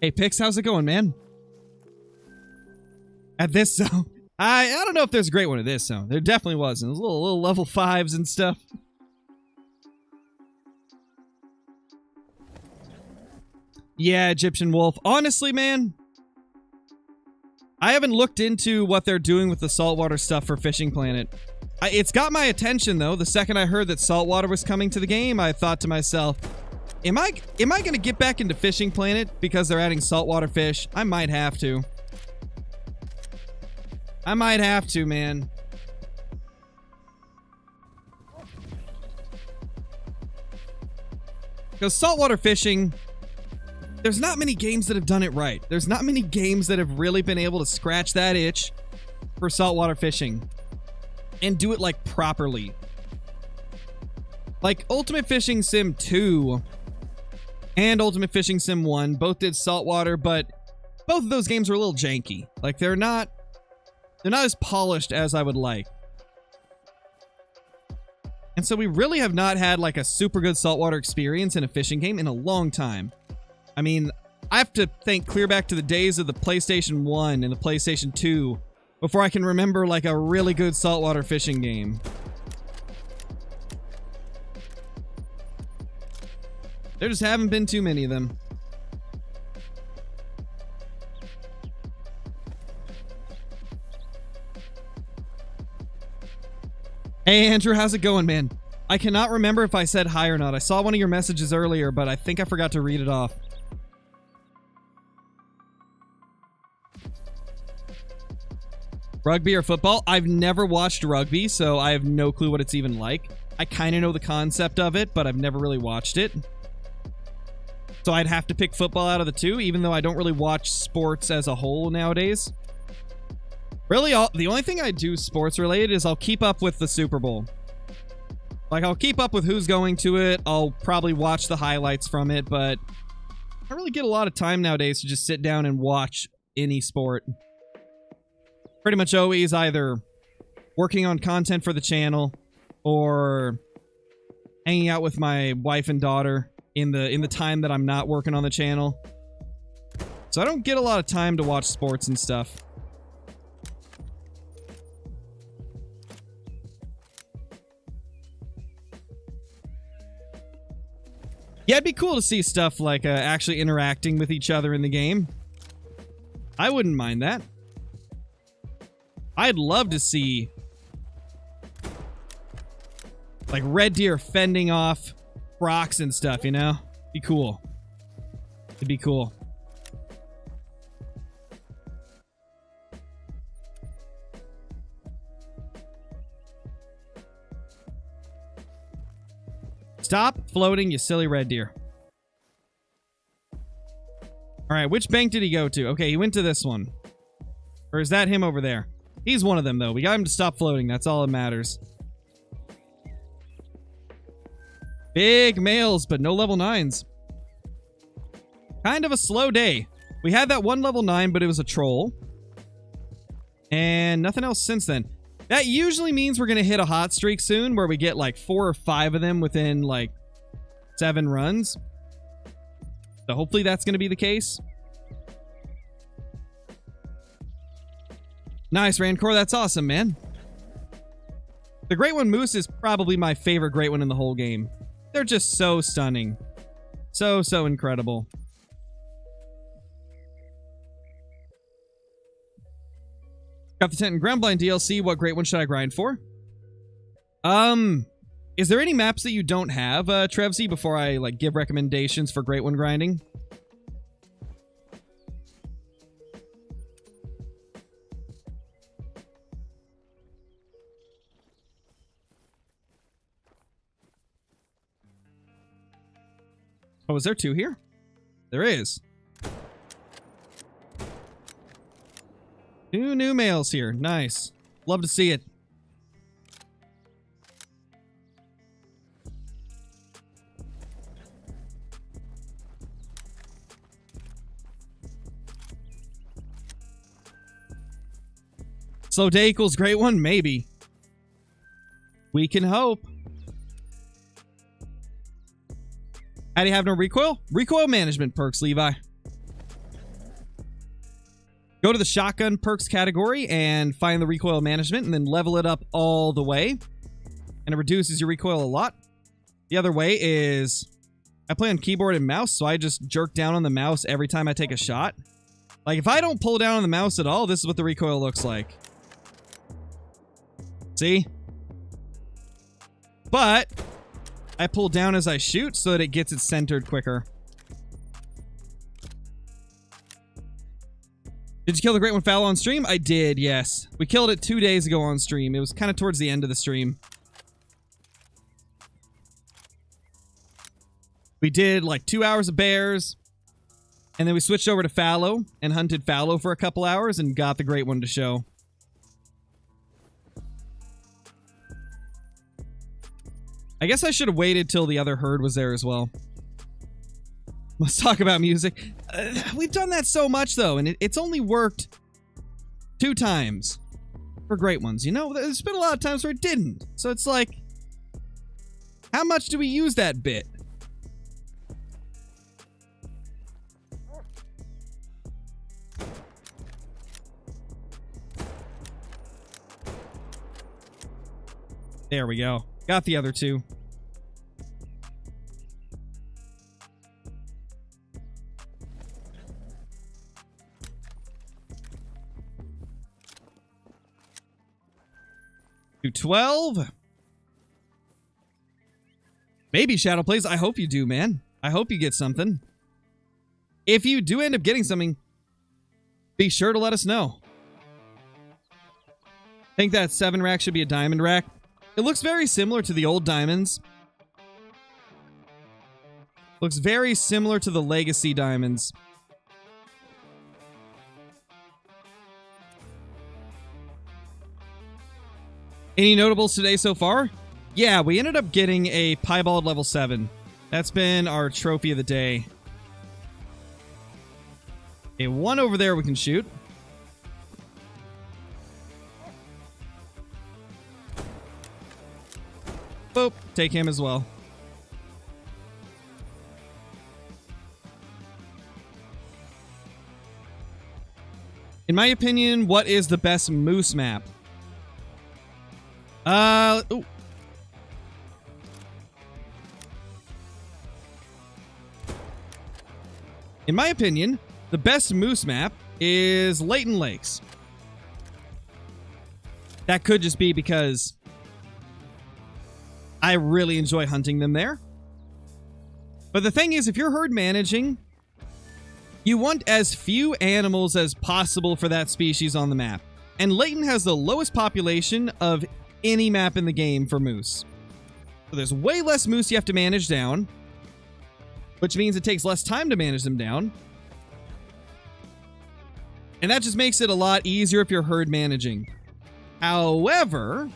Hey, Pix, how's it going, man? At this zone? I don't know if there's a great one at this zone. There definitely wasn't. There's little level 5s and stuff. Yeah, Egyptian Wolf. Honestly, man, I haven't looked into what they're doing with the saltwater stuff for Fishing Planet. It's got my attention, though. The second I heard that saltwater was coming to the game, I thought to myself, Am I going to get back into Fishing Planet because they're adding saltwater fish? I might have to. I might have to, man. Because saltwater fishing, there's not many games that have done it right. There's not many games that have really been able to scratch that itch for saltwater fishing and do it, like, properly. Like, Ultimate Fishing Sim 2 and Ultimate Fishing Sim 1 both did saltwater, but both of those games were a little janky. Like, they're not as polished as I would like. And so we really have not had like a super good saltwater experience in a fishing game in a long time. I mean, I have to think clear back to the days of the PlayStation 1 and the PlayStation 2 before I can remember like a really good saltwater fishing game. There just haven't been too many of them. Hey Andrew, how's it going, man? I cannot remember if I said hi or not. I saw one of your messages earlier, but I think I forgot to read it off. Rugby or football? I've never watched rugby, so I have no clue what it's even like. I kind of know the concept of it, but I've never really watched it. So I'd have to pick football out of the two, even though I don't really watch sports as a whole nowadays. Really, the only thing I do sports related is I'll keep up with the Super Bowl. Like, I'll keep up with who's going to it. I'll probably watch the highlights from it, but I don't really get a lot of time nowadays to just sit down and watch any sport. Pretty much always either working on content for the channel or hanging out with my wife and daughter in the time that I'm not working on the channel. So I don't get a lot of time to watch sports and stuff. Yeah, it'd be cool to see stuff like actually interacting with each other in the game. I wouldn't mind that. I'd love to see like red deer fending off rocks and stuff, you know? Be cool. It'd be cool. Stop floating, you silly red deer. Alright, which bank did he go to? Okay, he went to this one. Or is that him over there? He's one of them, though. We got him to stop floating. That's all that matters. Big males, but no level 9s. Kind of a slow day. We had that one level 9, but it was a troll. And nothing else since then. That usually means we're going to hit a hot streak soon where we get like 4 or 5 of them within like 7 runs. So hopefully that's going to be the case. Nice, Rancor. That's awesome, man. The Great One Moose is probably my favorite Great One in the whole game. They're just so stunning. So incredible. Got the Tent and Groundblind DLC. What Great One should I grind for? Is there any maps that you don't have, Trevsy, before I like give recommendations for Great One grinding? Oh, is there 2 here? There is. 2 new males here. Nice. Love to see it. Slow day equals Great One? Maybe. We can hope. How do you have no recoil? Recoil management perks, Levi. Go to the shotgun perks category and find the recoil management and then level it up all the way. And it reduces your recoil a lot. The other way is I play on keyboard and mouse, so I just jerk down on the mouse every time I take a shot. Like if I don't pull down on the mouse at all, this is what the recoil looks like. See? But I pull down as I shoot so that it gets it centered quicker. Did you kill the Great One Fallow on stream? I did, yes. We killed it 2 days ago on stream. It was kind of towards the end of the stream. We did like 2 hours of bears. And then we switched over to Fallow and hunted Fallow for a couple hours and got the Great One to show. I guess I should have waited till the other herd was there as well. Let's talk about music. We've done that so much, though, and it's only worked 2 times for Great Ones. You know, there's been a lot of times where it didn't. So it's like, How much do we use that bit? There we go. Got the other two. To 12. Maybe Shadow Plays. I hope you do, man. I hope you get something. If you do end up getting something, be sure to let us know. I think that 7 rack should be a diamond rack. It looks very similar to the old diamonds. Looks very similar to the legacy diamonds. Any notables today so far? Yeah, we ended up getting a piebald level 7. That's been our trophy of the day. Okay, one over there we can shoot. Boop, take him as well. In my opinion, what is the best moose map? Ooh. In my opinion, the best moose map is Leighton Lakes. That could just be because I really enjoy hunting them there. But the thing is, if you're herd managing, you want as few animals as possible for that species on the map. And Leighton has the lowest population of any map in the game for moose. So there's way less moose you have to manage down, which means it takes less time to manage them down. And that just makes it a lot easier if you're herd managing. However,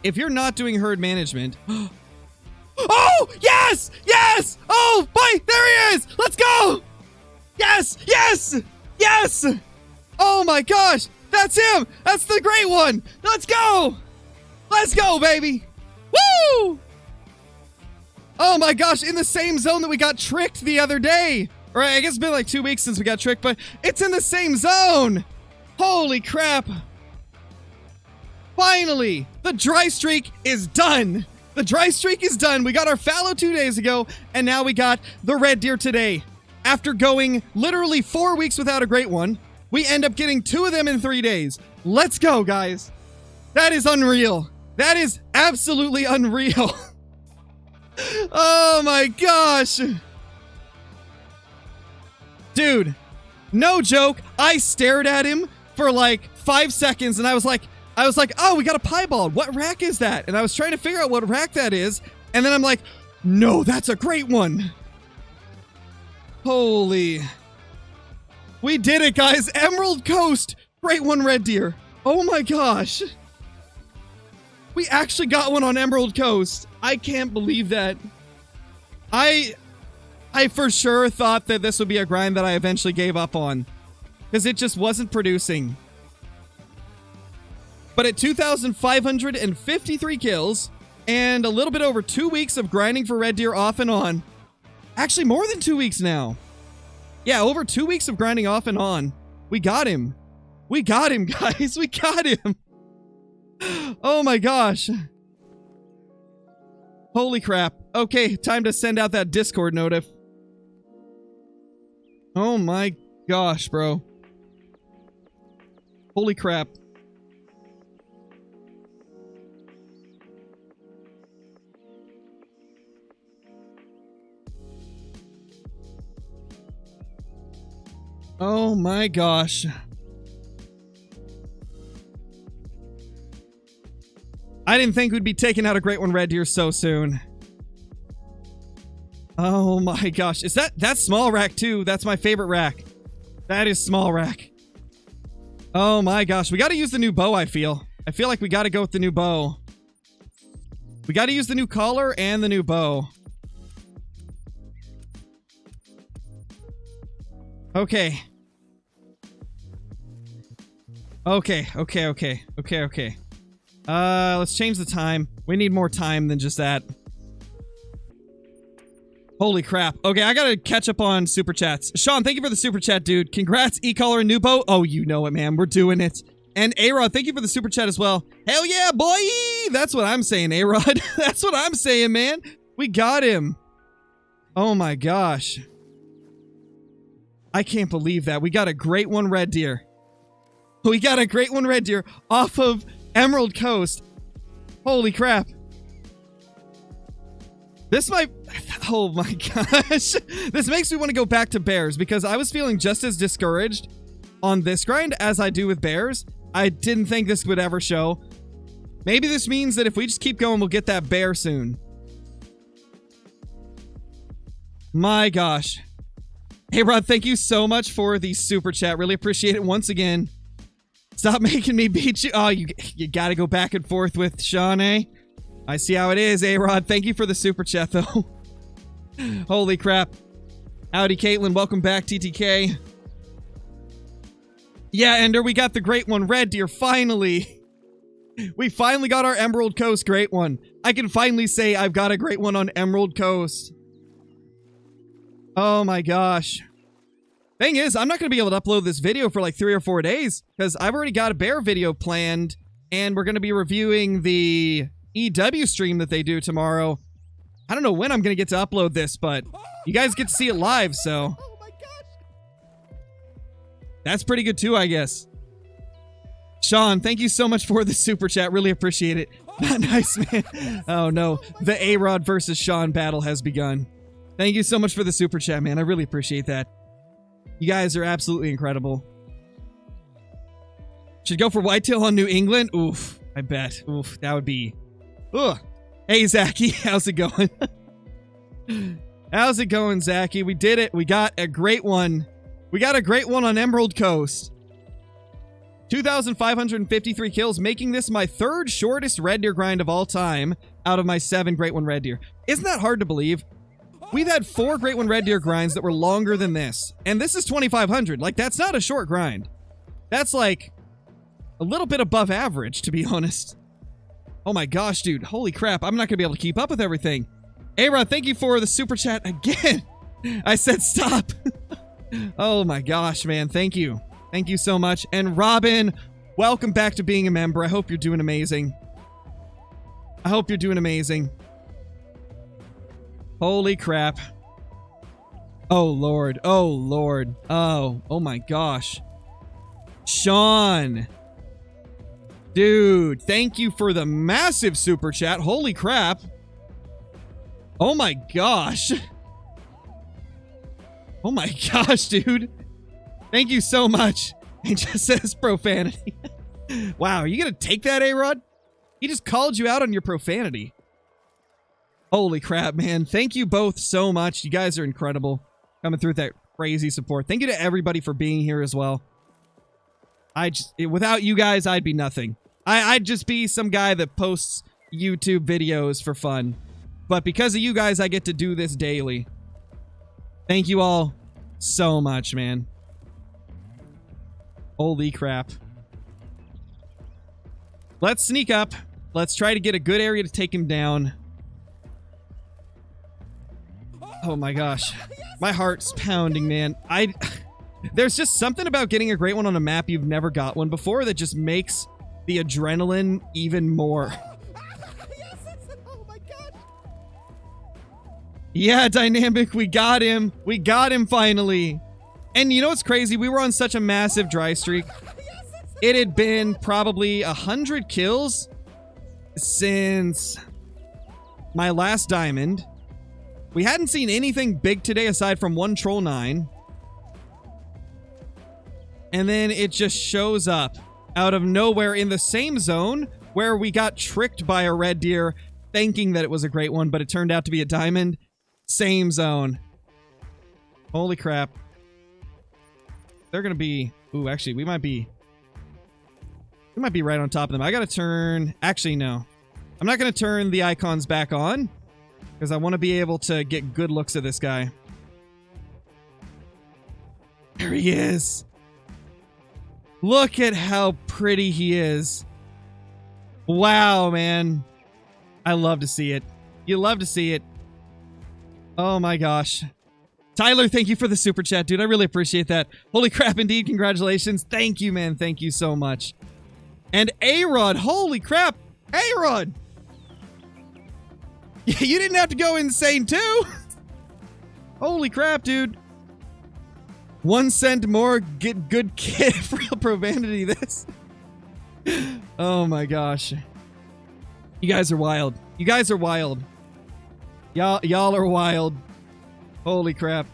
if you're not doing herd management... Oh, yes! Yes! Oh, boy, there he is! Let's go! Yes! Yes! Yes! Oh my gosh! That's him! That's the great one! Let's go! Let's go, baby! Woo! Oh my gosh, in the same zone that we got tricked the other day! Or I guess it's been like 2 weeks since we got tricked, but it's in the same zone! Holy crap! Finally! The dry streak is done! The dry streak is done. We got our fallow 2 days ago, and now we got the red deer today. After going literally 4 weeks without a great one, we end up getting 2 of them in 3 days. Let's go, guys. That is unreal. That is absolutely unreal. Oh my gosh. Dude, no joke. I stared at him for like 5 seconds, and I was like, oh, we got a piebald. What rack is that? And I was trying to figure out what rack that is. And then I'm like, no, that's a great one. Holy. We did it, guys. Emerald Coast. Great one, red deer. Oh my gosh. We actually got one on Emerald Coast. I can't believe that. I for sure thought that this would be a grind that I eventually gave up on, because it just wasn't producing. But at 2,553 kills and a little bit over 2 weeks of grinding for red deer off and on. Actually, more than 2 weeks now. Yeah, over 2 weeks of grinding off and on. We got him. We got him, guys. We got him. Oh my gosh. Holy crap. Okay, time to send out that Discord notif. Oh my gosh, bro. Holy crap. Oh my gosh. I didn't think we'd be taking out a great one red deer so soon. Oh my gosh. Is that's small rack too? That's my favorite rack. That is small rack. Oh my gosh. We got to use the new bow, I feel. I feel like we got to go with the new bow. We got to use the new collar and the new bow. Okay. Okay. Let's change the time. We need more time than just that. Holy crap. Okay, I gotta catch up on super chats. Sean, thank you for the super chat, dude. Congrats, E-Color and Nubo. Oh, you know it, man. We're doing it. And A-Rod, thank you for the super chat as well. Hell yeah, boy! That's what I'm saying, A-Rod. That's what I'm saying, man. We got him. Oh my gosh. I can't believe that. We got a great one red deer. We got a great one red deer off of Emerald Coast. Holy crap. This might... Oh my gosh. This makes me want to go back to bears because I was feeling just as discouraged on this grind as I do with bears. I didn't think this would ever show. Maybe this means that if we just keep going, we'll get that bear soon. My gosh. Hey, Rod, thank you so much for the super chat. Really appreciate it once again. Stop making me beat you. Oh, you got to go back and forth with Sean, eh? I see how it is, A-Rod. Thank you for the super chat, though. Holy crap. Howdy, Caitlin. Welcome back, TTK. Yeah, Ender, we got the great one, red deer, finally. We finally got our Emerald Coast great one. I can finally say I've got a great one on Emerald Coast. Oh my gosh. Thing is, I'm not going to be able to upload this video for like 3 or 4 days because I've already got a bear video planned and we're going to be reviewing the EW stream that they do tomorrow. I don't know when I'm going to get to upload this, but you guys get to see it live, so... That's pretty good too, I guess. Sean, thank you so much for the super chat. Really appreciate it. Nice, man. Oh, no. The A-Rod versus Sean battle has begun. Thank you so much for the super chat, man. I really appreciate that. You guys are absolutely incredible. Should go for whitetail on New England? Oof, I bet. Oof, that would be... Ugh. Hey, Zachy. How's it going? How's it going, Zachy? We did it. We got a great one. We got a great one on Emerald Coast. 2,553 kills, making this my 3rd shortest red deer grind of all time out of my 7 great one red deer. Isn't that hard to believe? We've had 4 great one red deer grinds that were longer than this. And this is 2,500. Like, that's not a short grind. That's like a little bit above average, to be honest. Oh my gosh, dude. Holy crap. I'm not going to be able to keep up with everything. A-Rod, thank you for the super chat again. I said stop. Oh my gosh, man. Thank you. Thank you so much. And Robin, welcome back to being a member. I hope you're doing amazing. I hope you're doing amazing. Holy crap. Oh, Lord. Oh, Lord. Oh my gosh. Sean. Dude, thank you for the massive super chat. Holy crap. Oh my gosh. Oh my gosh, dude. Thank you so much. It just says profanity. Wow, are you gonna take that, A-Rod? He just called you out on your profanity. Holy crap, man. Thank you both so much. You guys are incredible. Coming through with that crazy support. Thank you to everybody for being here as well. Without you guys, I'd be nothing. I'd just be some guy that posts YouTube videos for fun. But because of you guys, I get to do this daily. Thank you all so much, man. Holy crap. Let's sneak up. Let's try to get a good area to take him down. Oh my gosh. My heart's pounding, man. There's just something about getting a great one on a map you've never got one before that just makes the adrenaline even more. Yeah, Dynamic, we got him. We got him finally. And you know what's crazy? We were on such a massive dry streak. It had been probably 100 kills since my last diamond. We hadn't seen anything big today aside from one Troll 9. And then it just shows up out of nowhere in the same zone where we got tricked by a red deer thinking that it was a great one, but it turned out to be a diamond. Same zone. Holy crap. They're gonna be... Ooh, actually, we might be right on top of them. I gotta turn... Actually, no. I'm not gonna turn the icons back on because I want to be able to get good looks at this guy. There he is. Look at how pretty he is. Wow, man. I love to see it. You love to see it. Oh my gosh. Tyler, thank you for the super chat, dude. I really appreciate that. Holy crap, indeed. Congratulations. Thank you, man. Thank you so much. And A-Rod. Holy crap. A-Rod. You didn't have to go insane, too. Holy crap, dude. 1 cent more. Get good kid for real profanity this. Oh my gosh. You guys are wild. You guys are wild. Y'all are wild. Holy crap.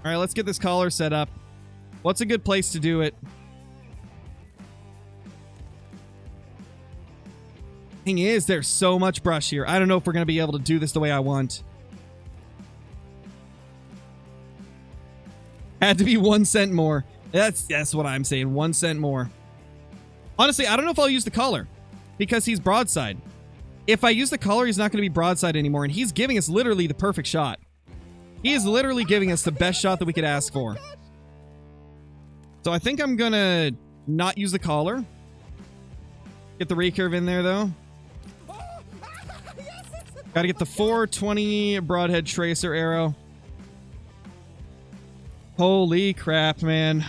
All right, let's get this collar set up. What's a good place to do it? Thing is, there's so much brush here. I don't know if we're going to be able to do this the way I want. Had to be 1 cent more. That's what I'm saying. 1 cent more. Honestly, I don't know if I'll use the collar because he's broadside. If I use the collar, he's not going to be broadside anymore, and he's giving us literally the perfect shot. He is literally giving us the best shot that we could ask for. So I think I'm going to not use the collar. Get the recurve in there, though. Got to get the 420 broadhead tracer arrow. Holy crap, man.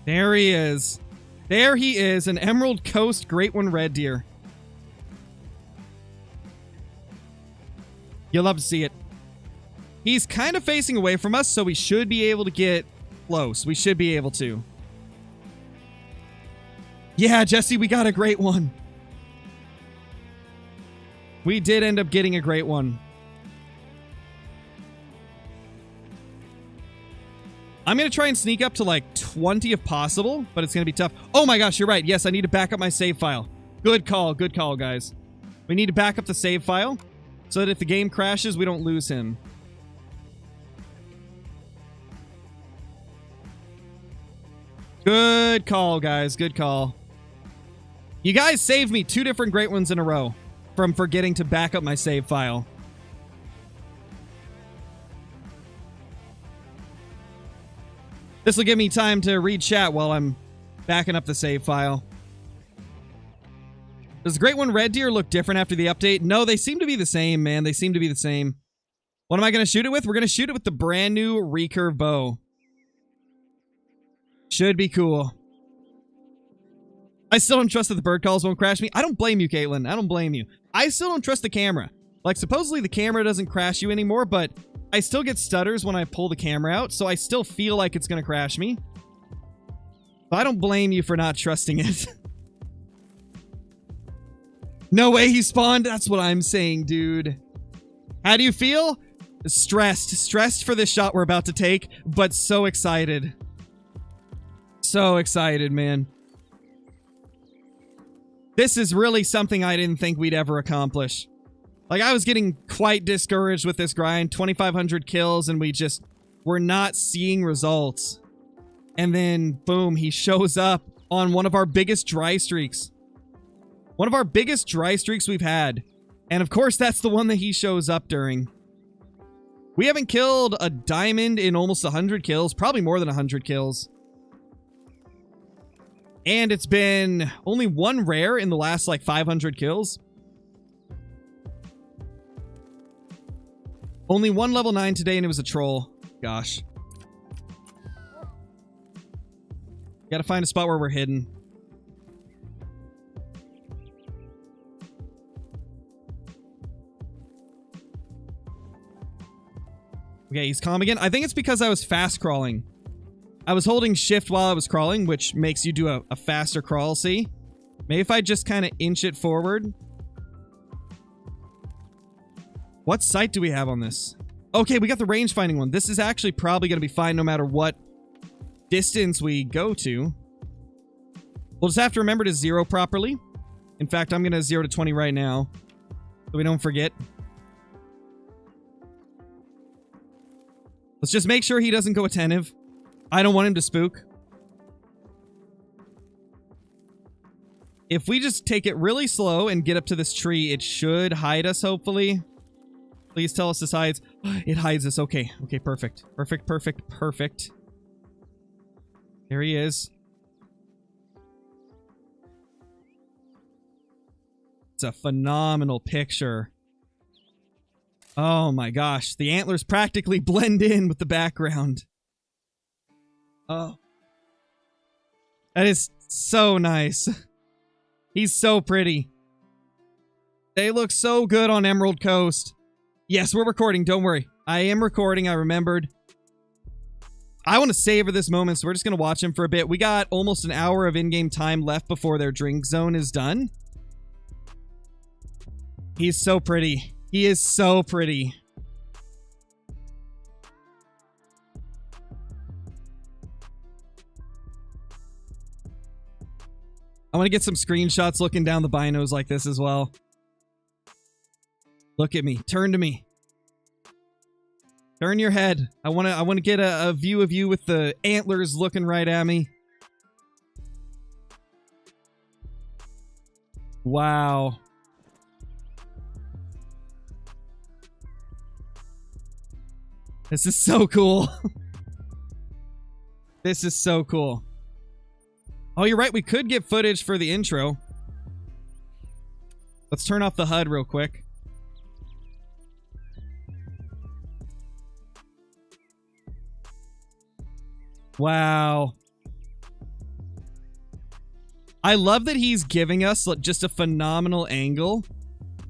There he is. There he is, an Emerald Coast Great One Red Deer. You'll love to see it. He's kind of facing away from us, so we should be able to get close. We should be able to. Yeah, Jesse, we got a great one. We did end up getting a great one. I'm going to try and sneak up to like 20 if possible, but it's going to be tough. Oh my gosh, you're right. Yes, I need to back up my save file. Good call, guys. We need to back up the save file so that if the game crashes, we don't lose him. Good call, guys. Good call. You guys saved me 2 different great ones in a row from forgetting to back up my save file. This will give me time to read chat while I'm backing up the save file. Does the Great One Red Deer look different after the update? No, they seem to be the same, man. They seem to be the same. What am I going to shoot it with? We're going to shoot it with the brand new recurve bow. Should be cool. I still don't trust that the bird calls won't crash me. I don't blame you, Caitlin. I don't blame you. I still don't trust the camera. Like, supposedly the camera doesn't crash you anymore, but I still get stutters when I pull the camera out, so I still feel like it's going to crash me. But I don't blame you for not trusting it. No way he spawned? That's what I'm saying, dude. How do you feel? Stressed. Stressed for this shot we're about to take, but so excited. So excited, man. This is really something I didn't think we'd ever accomplish. Like, I was getting quite discouraged with this grind. 2,500 kills, and we're not seeing results. And then, boom, he shows up on one of our biggest dry streaks. One of our biggest dry streaks we've had. And of course, that's the one that he shows up during. We haven't killed a diamond in almost 100 kills. Probably more than 100 kills. And it's been only 1 rare in the last, like, 500 kills. Only 1 level 9 today, and it was a troll. Gosh. Gotta find a spot where we're hidden. Okay, he's calm again. I think it's because I was fast crawling. I was holding shift while I was crawling, which makes you do a faster crawl, see? Maybe if I just kind of inch it forward. What sight do we have on this? Okay, we got the range finding one. This is actually probably going to be fine no matter what distance we go to. We'll just have to remember to zero properly. In fact, I'm going to 0 to 20 right now, so we don't forget. Let's just make sure he doesn't go attentive. I don't want him to spook. If we just take it really slow and get up to this tree, it should hide us, hopefully. Please tell us this hides. It hides us. Okay. Okay, perfect. Perfect, perfect, perfect. There he is. It's a phenomenal picture. Oh my gosh. The antlers practically blend in with the background. Oh. That is so nice. He's so pretty. They look so good on Emerald Coast. Yes, we're recording. Don't worry. I am recording. I remembered. I want to savor this moment, so we're just going to watch him for a bit. We got almost an hour of in-game time left before their drink zone is done. He's so pretty. He is so pretty. I want to get some screenshots looking down the binos like this as well. Look at me. Turn to me. Turn your head. I want to get a view of you with the antlers looking right at me. Wow. This is so cool. This is so cool. Oh, you're right. We could get footage for the intro. Let's turn off the HUD real quick. Wow. I love that he's giving us just a phenomenal angle.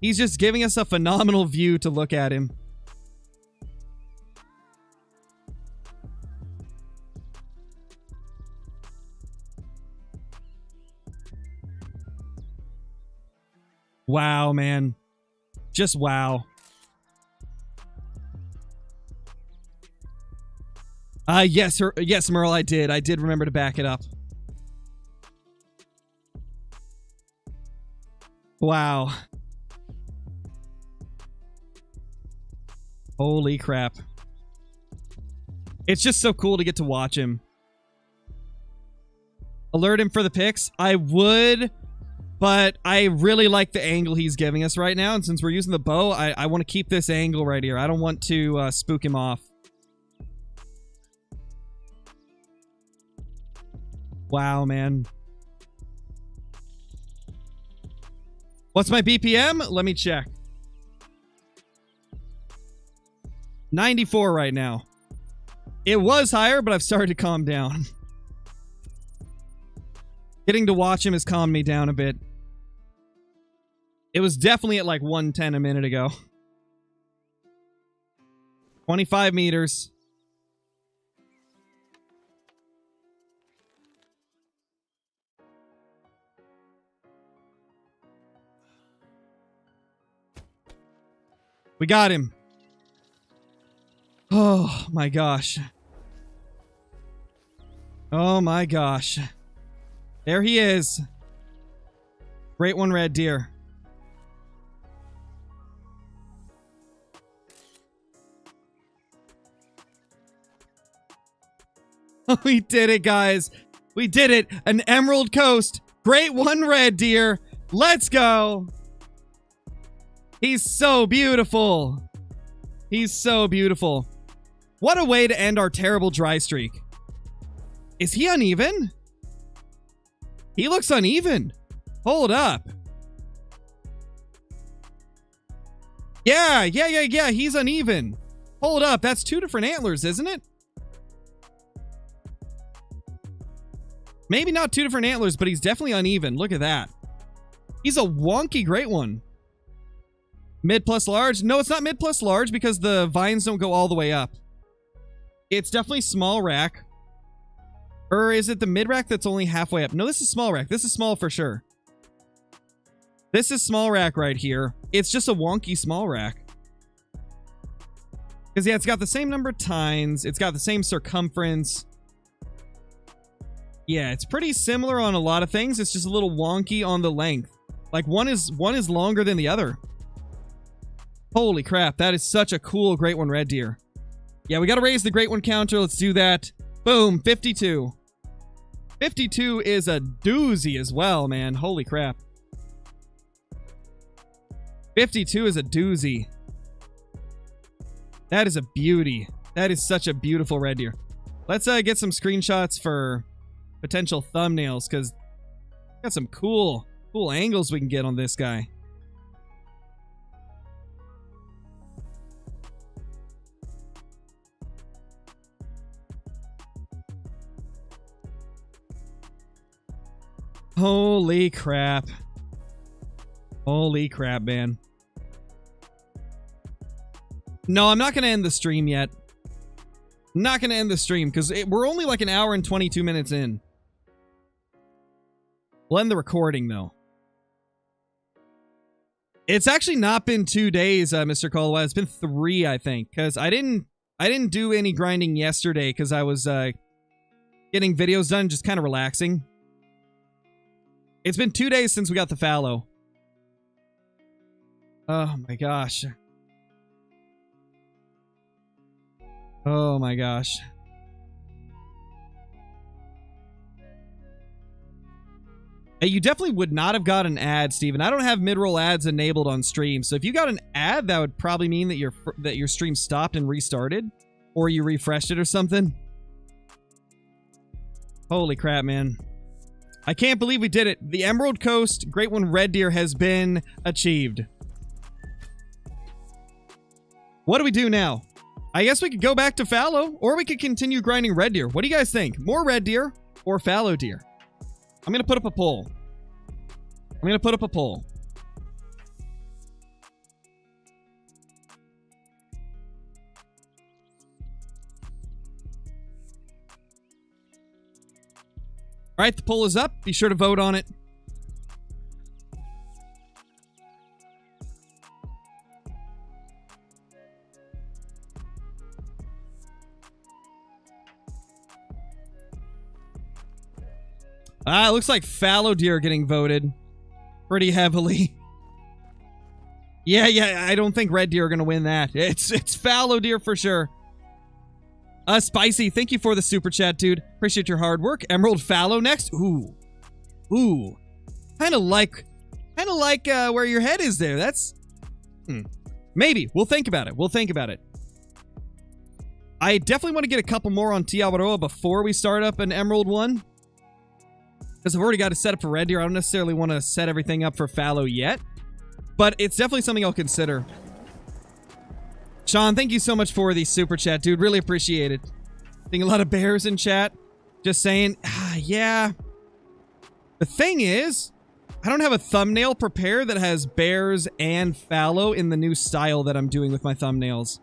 He's just giving us a phenomenal view to look at him. Wow, man. Just wow. Yes, Merle, I did. I did remember to back it up. Wow. Holy crap. It's just so cool to get to watch him. Alert him for the pics? I would, but I really like the angle he's giving us right now, and since we're using the bow, I want to keep this angle right here. I don't want to spook him off. Wow, man. What's my BPM? Let me check. 94 right now. It was higher, but I've started to calm down. Getting to watch him has calmed me down a bit. It was definitely at like 110 a minute ago. 25 meters. We got him. Oh my gosh. Oh my gosh. There he is. Great one, red deer. We did it, guys. We did it. An Emerald Coast. Great one, red deer. Let's go. He's so beautiful. He's so beautiful. What a way to end our terrible dry streak. Is he uneven? He looks uneven. Hold up. Yeah. He's uneven. Hold up. That's two different antlers, isn't it? Maybe not two different antlers, but he's definitely uneven. Look at that. He's a wonky great one. Mid plus large? No, it's not mid plus large because the vines don't go all the way up. It's definitely small rack. Or is it the mid rack that's only halfway up? No, this is small rack. This is small for sure. This is small rack right here. It's just a wonky small rack. Because, yeah, it's got the same number of tines. It's got the same circumference. Yeah, it's pretty similar on a lot of things. It's just a little wonky on the length. Like, one is longer than the other. Holy crap, that is such a cool Great One Red Deer. Yeah, we gotta raise the Great One counter. Let's do that. Boom, 52. 52 is a doozy as well, man. Holy crap. 52 is a doozy. That is a beauty. That is such a beautiful red deer. Let's get some screenshots for potential thumbnails, because got some cool angles we can get on this guy. Holy crap. Holy crap, man. No, I'm not going to end the stream yet. I'm not going to end the stream because we're only like an hour and 22 minutes in. We'll end the recording, though. It's actually not been 2 days, Mr. Caldwell. It's been 3, I think, because I didn't do any grinding yesterday because I was getting videos done, just kind of relaxing. It's been 2 days since we got the fallow. Oh my gosh. Oh my gosh. Hey, you definitely would not have got an ad, Steven. I don't have mid-roll ads enabled on stream, so if you got an ad, that would probably mean that your stream stopped and restarted, or you refreshed it or something. Holy crap, man. I can't believe we did it. The Emerald Coast Great One Red Deer has been achieved. What do we do now? I guess we could go back to fallow, or we could continue grinding red deer. What do you guys think? More red deer or fallow deer? I'm going to put up a poll. I'm going to put up a poll. All right, the poll is up. Be sure to vote on it. It looks like fallow deer are getting voted pretty heavily. Yeah, I don't think red deer are going to win that. It's fallow deer for sure. Spicy, thank you for the super chat, dude. Appreciate your hard work. Emerald fallow next. Ooh. Kind of like where your head is there. That's maybe. We'll think about it. I definitely want to get a couple more on Tiawaroa before we start up an emerald one. Because I've already got it set up for red deer. I don't necessarily want to set everything up for fallow yet. But it's definitely something I'll consider. Sean, thank you so much for the super chat, dude. Really appreciate it. Seeing a lot of bears in chat. Just saying, yeah. The thing is, I don't have a thumbnail prepared that has bears and fallow in the new style that I'm doing with my thumbnails.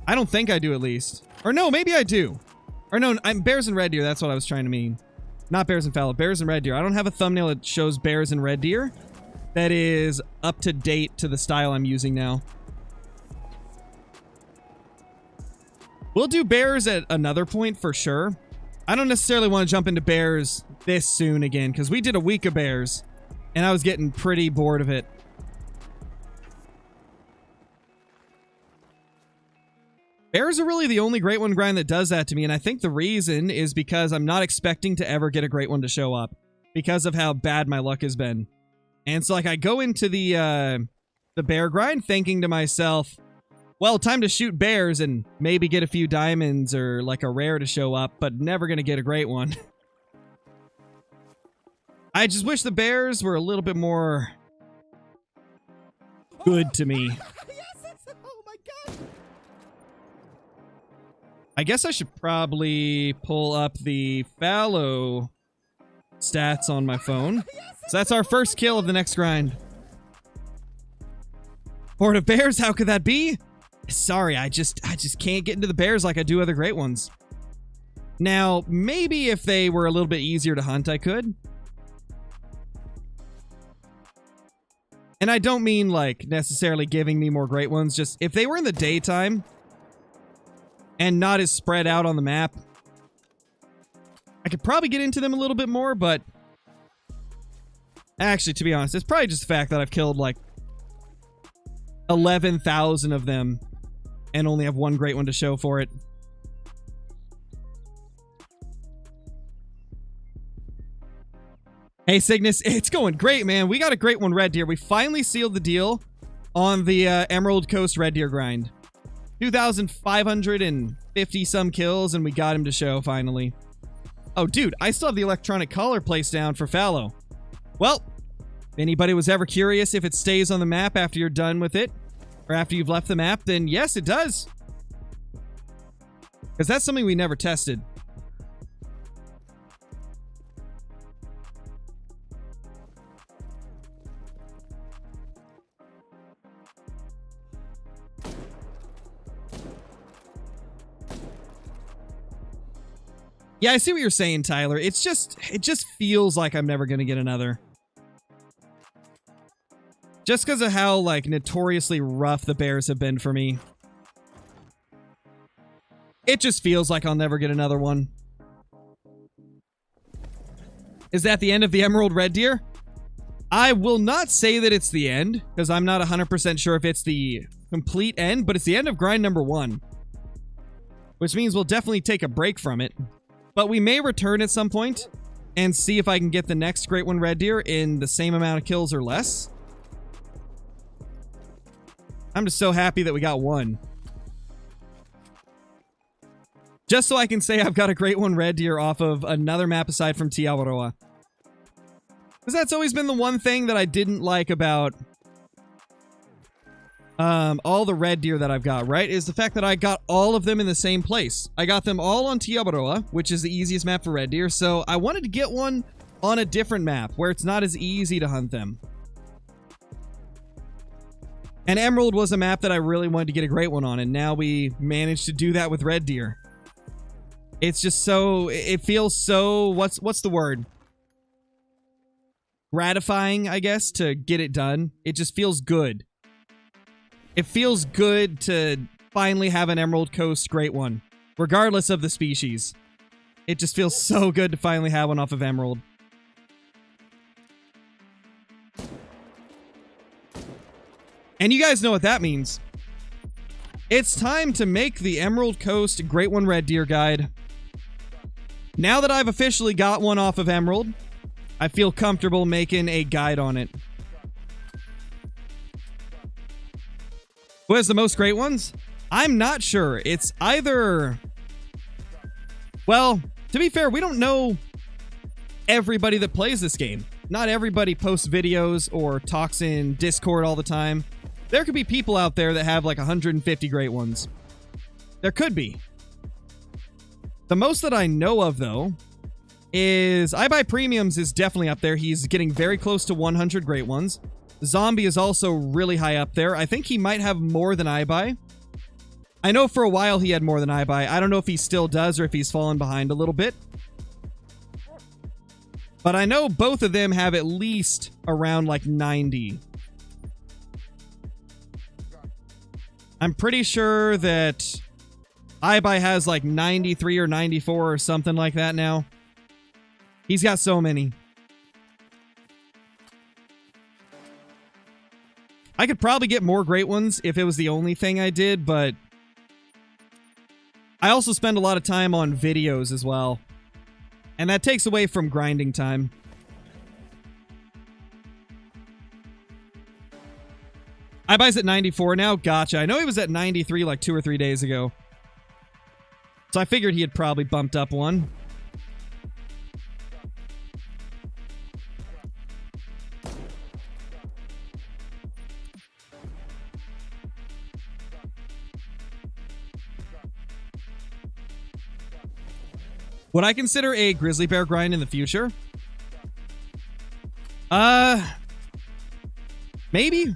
I don't think I do, at least. Or no, maybe I do. Or no, I'm bears and red deer. That's what I was trying to mean. Not bears and fallow. Bears and red deer. I don't have a thumbnail that shows bears and red deer that is up to date to the style I'm using now. We'll do bears at another point for sure. I don't necessarily want to jump into bears this soon again, because we did a week of bears, and I was getting pretty bored of it. Bears are really the only Great One grind that does that to me, and I think the reason is because I'm not expecting to ever get a Great One to show up because of how bad my luck has been. And so, like, I go into the bear grind thinking to myself, well, time to shoot bears and maybe get a few diamonds or, like, a rare to show up, but never gonna get a Great One. I just wish the bears were a little bit more good to me. I guess I should probably pull up the fallow stats on my phone. So that's our first kill of the next grind. Horde of bears, how could that be? Sorry, I just can't get into the bears like I do other Great Ones. Now, maybe if they were a little bit easier to hunt, I could. And I don't mean, like, necessarily giving me more Great Ones, just if they were in the daytime and not as spread out on the map, I could probably get into them a little bit more, but actually, to be honest, it's probably just the fact that I've killed like 11,000 of them and only have one Great One to show for it. Hey, Cygnus, it's going great, man. We got a Great One red deer. We finally sealed the deal on the Emerald Coast red deer grind. 2,550 some kills, and we got him to show finally. Oh, dude, I still have the electronic collar placed down for fallow. Well, if anybody was ever curious if it stays on the map after you're done with it, or after you've left the map, then yes, it does. Because that's something we never tested. Yeah, I see what you're saying, Tyler. It just feels like I'm never going to get another. Just because of how, like, notoriously rough the bears have been for me. It just feels like I'll never get another one. Is that the end of the Emerald Red Deer? I will not say that it's the end, because I'm not 100% sure if it's the complete end, but it's the end of grind number 1. Which means we'll definitely take a break from it. But we may return at some point and see if I can get the next Great One Red Deer in the same amount of kills or less. I'm just so happy that we got one. Just so I can say I've got a Great One Red Deer off of another map aside from Te Awaroa. Because that's always been the one thing that I didn't like about all the red deer that I've got, right? Is the fact that I got all of them in the same place. I got them all on Te Awaroa, which is the easiest map for red deer, so I wanted to get one on a different map where it's not as easy to hunt them. And Emerald was a map that I really wanted to get a great one on, and now we managed to do that with red deer. It's just so, it feels so, what's the word? Gratifying, I guess, to get it done. It just feels good. It feels good to finally have an Emerald Coast Great One, regardless of the species. It just feels so good to finally have one off of Emerald. And you guys know what that means. It's time to make the Emerald Coast Great One Red Deer guide. Now that I've officially got one off of Emerald, I feel comfortable making a guide on it. Who has the most great ones? I'm not sure. It's either... Well, to be fair, we don't know everybody that plays this game. Not everybody posts videos or talks in Discord all the time. There could be people out there that have like 150 great ones. There could be. The most that I know of, though, is I Buy Premiums is definitely up there. He's getting very close to 100 great ones. Zombie is also really high up there. I think he might have more than I Buy. I know for a while he had more than I Buy. I don't know if he still does or if he's fallen behind a little bit. But I know both of them have at least around like 90. I'm pretty sure that I Buy has like 93 or 94 or something like that now. He's got so many. I could probably get more great ones if it was the only thing I did, but I also spend a lot of time on videos as well. And that takes away from grinding time. I Buy's at 94 now. Gotcha. I know he was at 93 like 2 or 3 days ago. So I figured he had probably bumped up one. Would I consider a grizzly bear grind in the future? Maybe.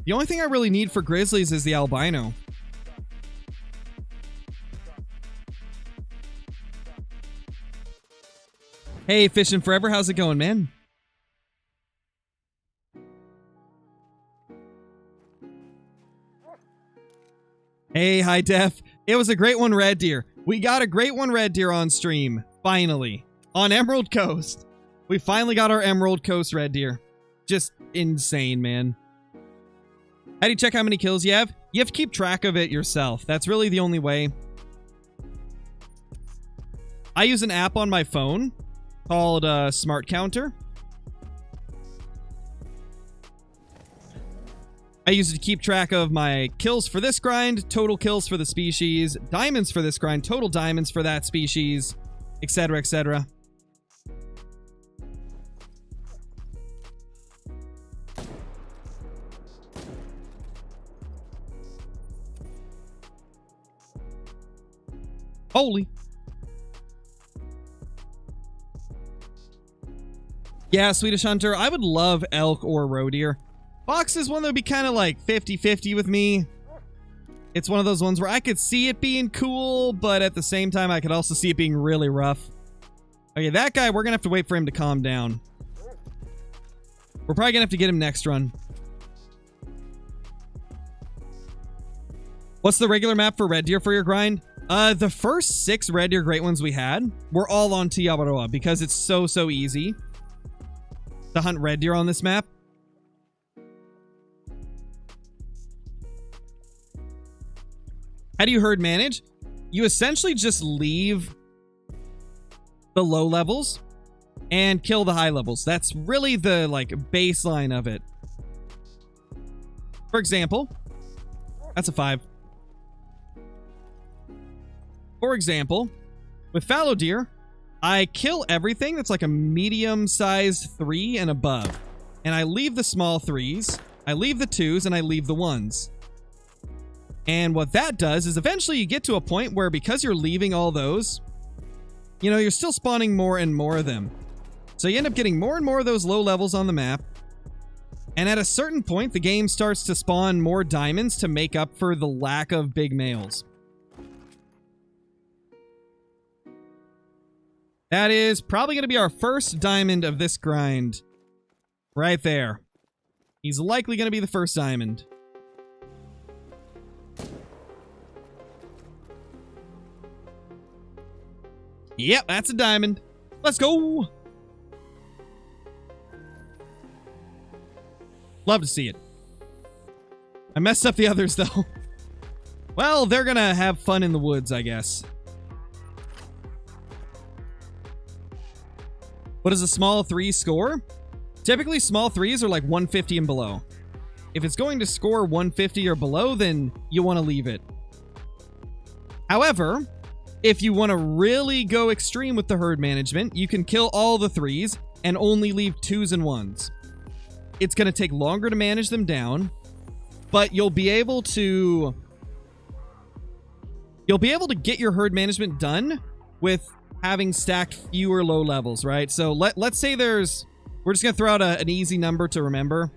The only thing I really need for grizzlies is the albino. Hey, Fishing Forever, how's it going, man? Hey, High Def. It was a great one, red deer. We got a great one red deer on stream, finally. On Emerald Coast. We finally got our Emerald Coast red deer. Just insane, man. How do you check how many kills you have? You have to keep track of it yourself. That's really the only way. I use an app on my phone called Smart Counter. I use it to keep track of my kills for this grind, total kills for the species, diamonds for this grind, total diamonds for that species, etc., etc. Holy. Yeah, Swedish Hunter, I would love elk or roe deer. Fox is one that would be kind of like 50-50 with me. It's one of those ones where I could see it being cool, but at the same time, I could also see it being really rough. Okay, that guy, we're going to have to wait for him to calm down. We're probably going to have to get him next run. What's the regular map for red deer for your grind? The first 6 red deer great ones we had were all on Tiawaroa because it's so easy to hunt red deer on this map. How do you herd manage? You essentially just leave the low levels and kill the high levels. That's really the like baseline of it. For example, that's a 5. For example, with fallow deer, I kill everything that's like a medium-sized 3 and above. And I leave the small 3s, I leave the 2s, and I leave the 1s. And what that does is eventually you get to a point where because you're leaving all those, you know, you're still spawning more and more of them. So you end up getting more and more of those low levels on the map. And at a certain point, the game starts to spawn more diamonds to make up for the lack of big males. That is probably going to be our first diamond of this grind. Right there. He's likely going to be the first diamond. Yep, that's a diamond. Let's go. Love to see it. I messed up the others, though. Well, they're going to have fun in the woods, I guess. What does a small 3 score? Typically, small 3s are like 150 and below. If it's going to score 150 or below, then you want to leave it. However, if you want to really go extreme with the herd management, you can kill all the 3s and only leave 2s and 1s. It's going to take longer to manage them down, but you'll be able to get your herd management done with having stacked fewer low levels, right? So let's say we're just going to throw out an easy number to remember.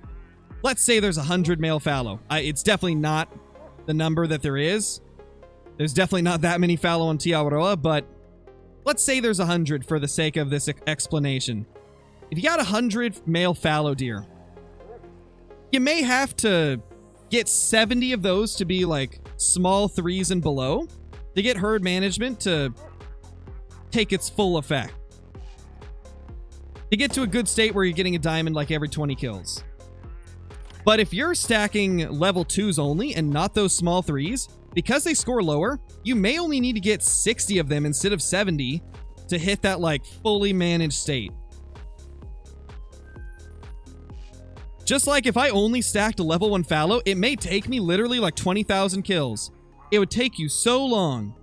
Let's say there's 100 male fallow. It's definitely not the number that there is. There's definitely not that many fallow on Tiawaroa, but let's say there's 100 for the sake of this explanation. If you got 100 male fallow deer, you may have to get 70 of those to be like small 3s and below to get herd management to take its full effect. To get to a good state where you're getting a diamond like every 20 kills. But if you're stacking level 2s only and not those small 3s, because they score lower, you may only need to get 60 of them instead of 70 to hit that like fully managed state. Just like if I only stacked a level 1 fallow, it may take me literally like 20,000 kills. It would take you so long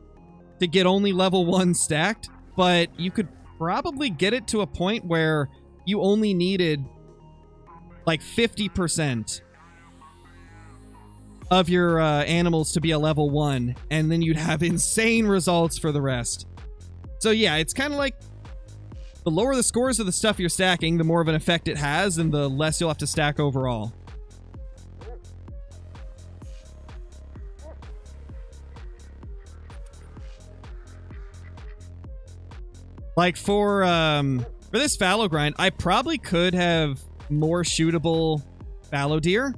to get only level 1 stacked, but you could probably get it to a point where you only needed like 50% of your animals to be a level 1, and then you'd have insane results for the rest. So yeah, it's kind of like the lower the scores of the stuff you're stacking, the more of an effect it has, and the less you'll have to stack overall. Like for this fallow grind, I probably could have more shootable fallow deer,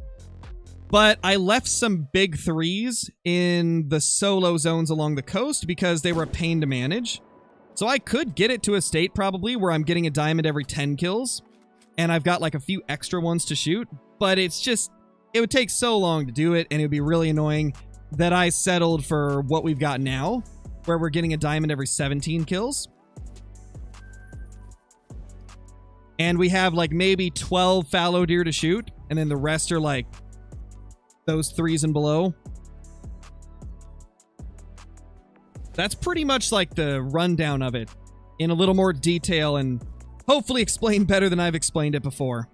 but I left some big 3s in the solo zones along the coast because they were a pain to manage. So I could get it to a state probably where I'm getting a diamond every 10 kills, and I've got like a few extra ones to shoot, but it's just, it would take so long to do it, and it would be really annoying that I settled for what we've got now, where we're getting a diamond every 17 kills. And we have like maybe 12 fallow deer to shoot, and then the rest are like those 3s and below. That's pretty much like the rundown of it in a little more detail and hopefully explained better than I've explained it before.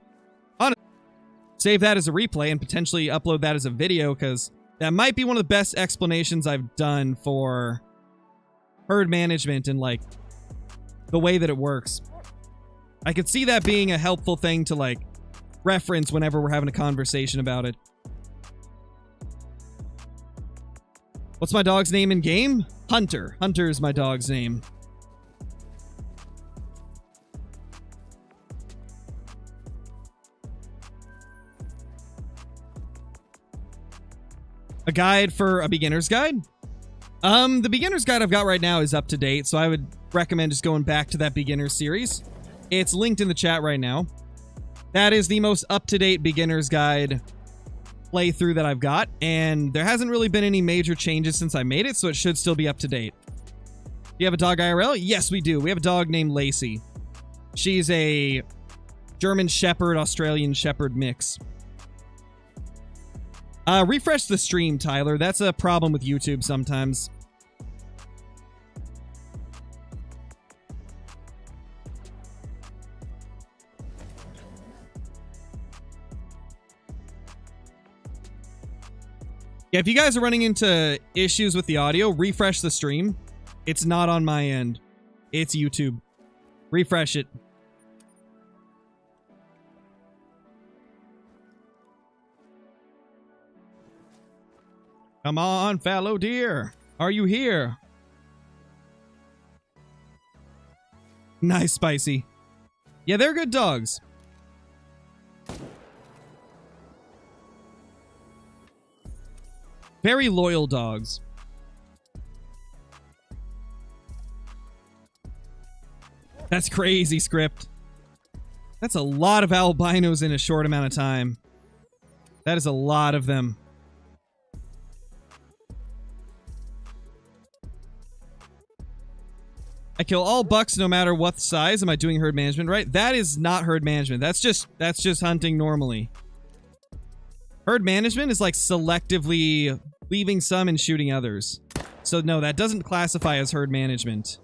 Save that as a replay and potentially upload that as a video, because that might be one of the best explanations I've done for herd management and like the way that it works. I could see that being a helpful thing to like reference whenever we're having a conversation about it. What's my dog's name in game? Hunter. Hunter is my dog's name. A guide for a beginner's guide? The beginner's guide I've got right now is up to date, so I would recommend just going back to that beginner's series. It's linked in the chat right now. That is the most up-to-date beginner's guide playthrough that I've got, and there hasn't really been any major changes since I made it, so it should still be up to date. Do you have a dog IRL? Yes, we do. We have a dog named Lacey. She's a German Shepherd, Australian Shepherd mix. Refresh the stream, Tyler. That's a problem with YouTube sometimes. Yeah, if you guys are running into issues with the audio, refresh the stream. It's not on my end. It's YouTube. Refresh it. Come on, fallow deer. Are you here? Nice, Spicy. Yeah, they're good dogs. Very loyal dogs. That's crazy, Script. That's a lot of albinos in a short amount of time. That is a lot of them. I kill all bucks no matter what size. Am I doing herd management right? That is not herd management. That's just hunting normally. Herd management is like selectively leaving some and shooting others. So no, that doesn't classify as herd management.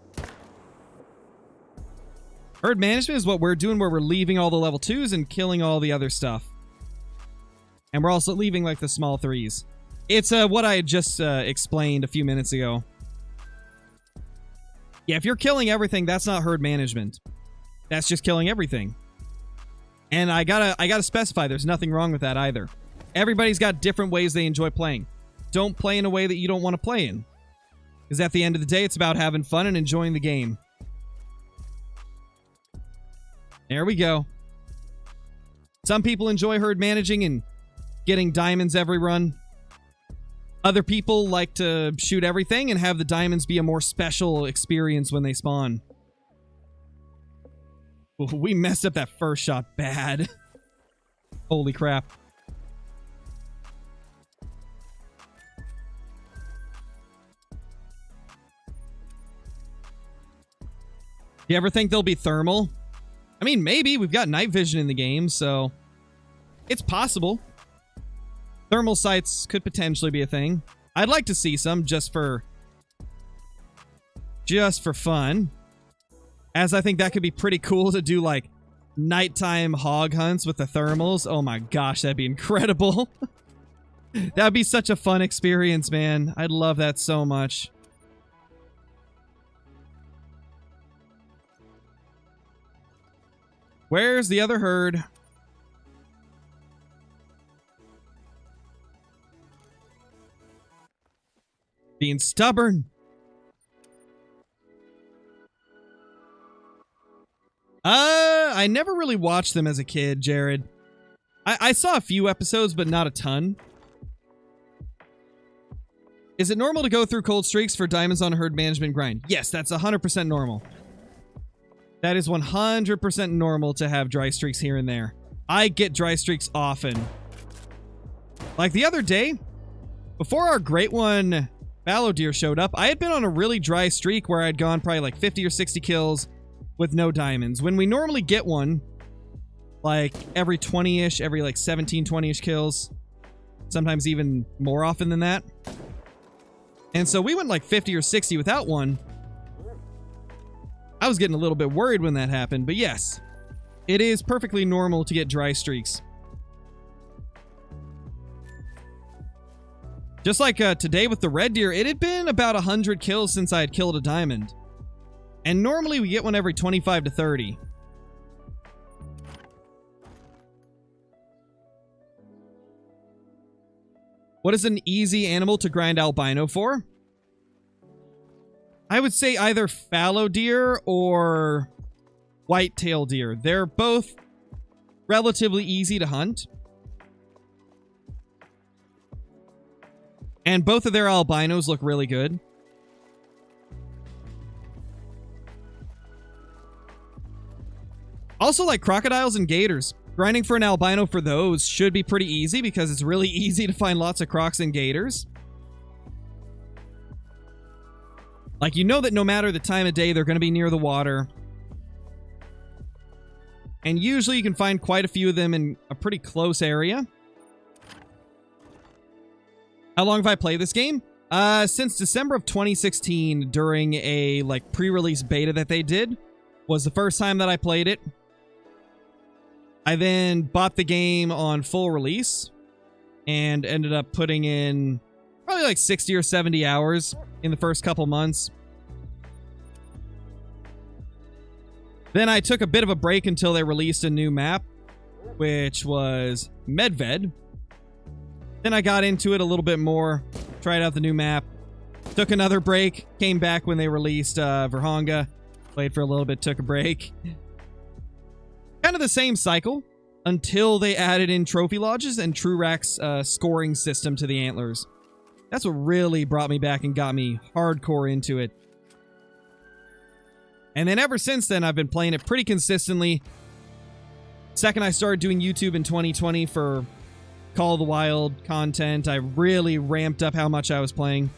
Herd management is what we're doing, where we're leaving all the level 2s and killing all the other stuff. And we're also leaving like the small 3s. It's what I had just explained a few minutes ago. Yeah, if you're killing everything, that's not herd management. That's just killing everything. And I gotta specify, there's nothing wrong with that either. Everybody's got different ways they enjoy playing. Don't play in a way that you don't want to play in. Because at the end of the day, it's about having fun and enjoying the game. There we go. Some people enjoy herd managing and getting diamonds every run. Other people like to shoot everything and have the diamonds be a more special experience when they spawn. We messed up that first shot bad. Holy crap. You ever think they'll be thermal? I mean, maybe. We've got night vision in the game, so it's possible. Thermal sights could potentially be a thing. I'd like to see some just for fun. As I think that could be pretty cool to do like nighttime hog hunts with the thermals. Oh my gosh, that'd be incredible. That'd be such a fun experience, man. I'd love that so much. Where's the other herd? Being stubborn. I never really watched them as a kid, Jared. I saw a few episodes, but not a ton. Is it normal to go through cold streaks for diamonds on a herd management grind? Yes, that's 100% normal. That is 100% normal to have dry streaks here and there. I get dry streaks often. Like the other day, before our great one fallow deer showed up, I had been on a really dry streak where I'd gone probably like 50 or 60 kills with no diamonds. When we normally get one, like every 20-ish, every like 17, 20-ish kills. Sometimes even more often than that. And so we went like 50 or 60 without one. I was getting a little bit worried when that happened, but yes, it is perfectly normal to get dry streaks. Just like today with the red deer, it had been about 100 kills since I had killed a diamond. And normally we get one every 25 to 30. What is an easy animal to grind albino for? I would say either fallow deer or whitetail deer. They're both relatively easy to hunt. And both of their albinos look really good. Also, like crocodiles and gators. Grinding for an albino for those should be pretty easy because it's really easy to find lots of crocs and gators. Like, you know that no matter the time of day, they're going to be near the water. And usually you can find quite a few of them in a pretty close area. How long have I played this game? Since December of 2016, during a like pre-release beta that they did, was the first time that I played it. I then bought the game on full release and ended up putting in probably like 60 or 70 hours in the first couple months. Then I took a bit of a break until they released a new map, which was Medved. Then I got into it a little bit more, tried out the new map, took another break, came back when they released Verhonga, played for a little bit, took a break. Kind of the same cycle until they added in trophy lodges and Trurak's scoring system to the antlers. That's what really brought me back and got me hardcore into it. And then ever since then, I've been playing it pretty consistently. Second I started doing YouTube in 2020 for Call of the Wild content, I really ramped up how much I was playing.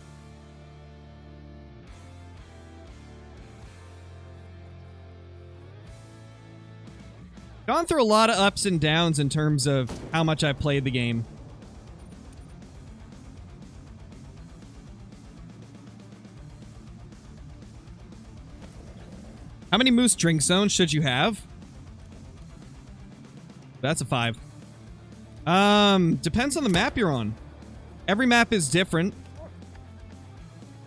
Gone through a lot of ups and downs in terms of how much I played the game. How many moose drink zones should you have? That's a 5. Depends on the map you're on. Every map is different.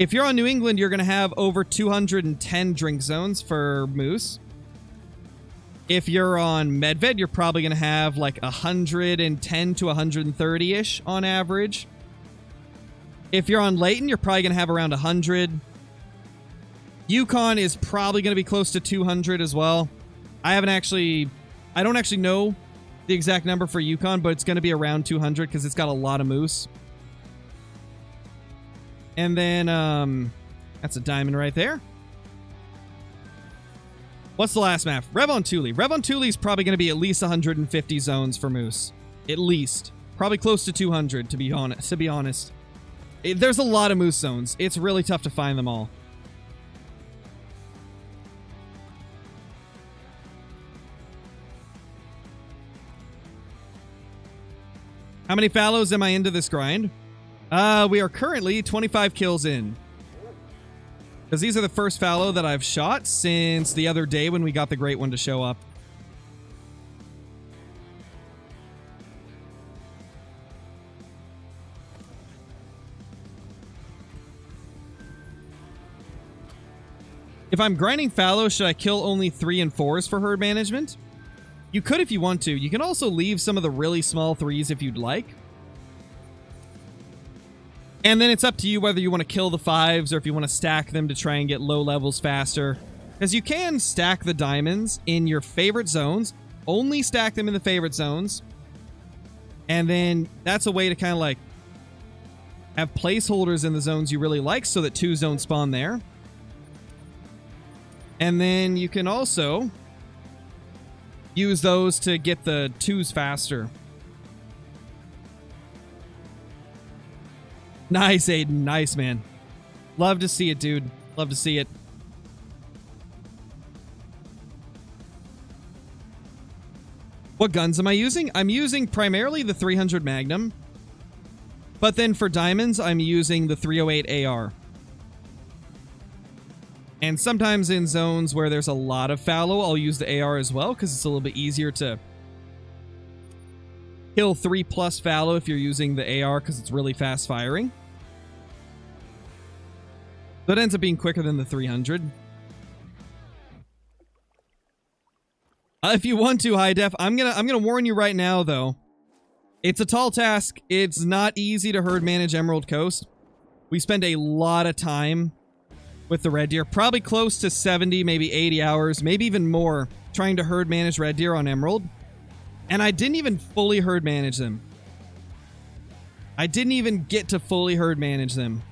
If you're on New England, you're going to have over 210 drink zones for moose. If you're on Medved, you're probably going to have like 110 to 130-ish on average. If you're on Layton, you're probably going to have around 100. Yukon is probably going to be close to 200 as well. I don't actually know the exact number for Yukon, but it's going to be around 200 because it's got a lot of moose. And then, that's a diamond right there. What's the last map? Revontuli. Revontuli is probably going to be at least 150 zones for moose. At least. Probably close to 200, to be honest. There's a lot of moose zones. It's really tough to find them all. How many fallows am I into this grind? We are currently 25 kills in. Because these are the first fallow that I've shot since the other day when we got the great one to show up. If I'm grinding fallow, should I kill only 3 and 4s for herd management? You could if you want to. You can also leave some of the really small 3s if you'd like. And then it's up to you whether you want to kill the 5s or if you want to stack them to try and get low levels faster. Because you can stack the diamonds in your favorite zones. Only stack them in the favorite zones. And then that's a way to kind of like have placeholders in the zones you really like so that 2s don't spawn there. And then you can also use those to get the 2s faster. Nice, Aiden. Nice, man. Love to see it, dude. Love to see it. What guns am I using? I'm using primarily the 300 Magnum. But then for diamonds, I'm using the 308 AR. And sometimes in zones where there's a lot of fallow, I'll use the AR as well, because it's a little bit easier to kill 3+ fallow if you're using the AR, because it's really fast firing. So it ends up being quicker than the 300. If you want to, High Def, I'm gonna warn you right now, though. It's a tall task. It's not easy to herd manage Emerald Coast. We spend a lot of time with the red deer, probably close to 70, maybe 80 hours, maybe even more, trying to herd manage red deer on Emerald. And I didn't even fully herd manage them. I didn't even get to fully herd manage them.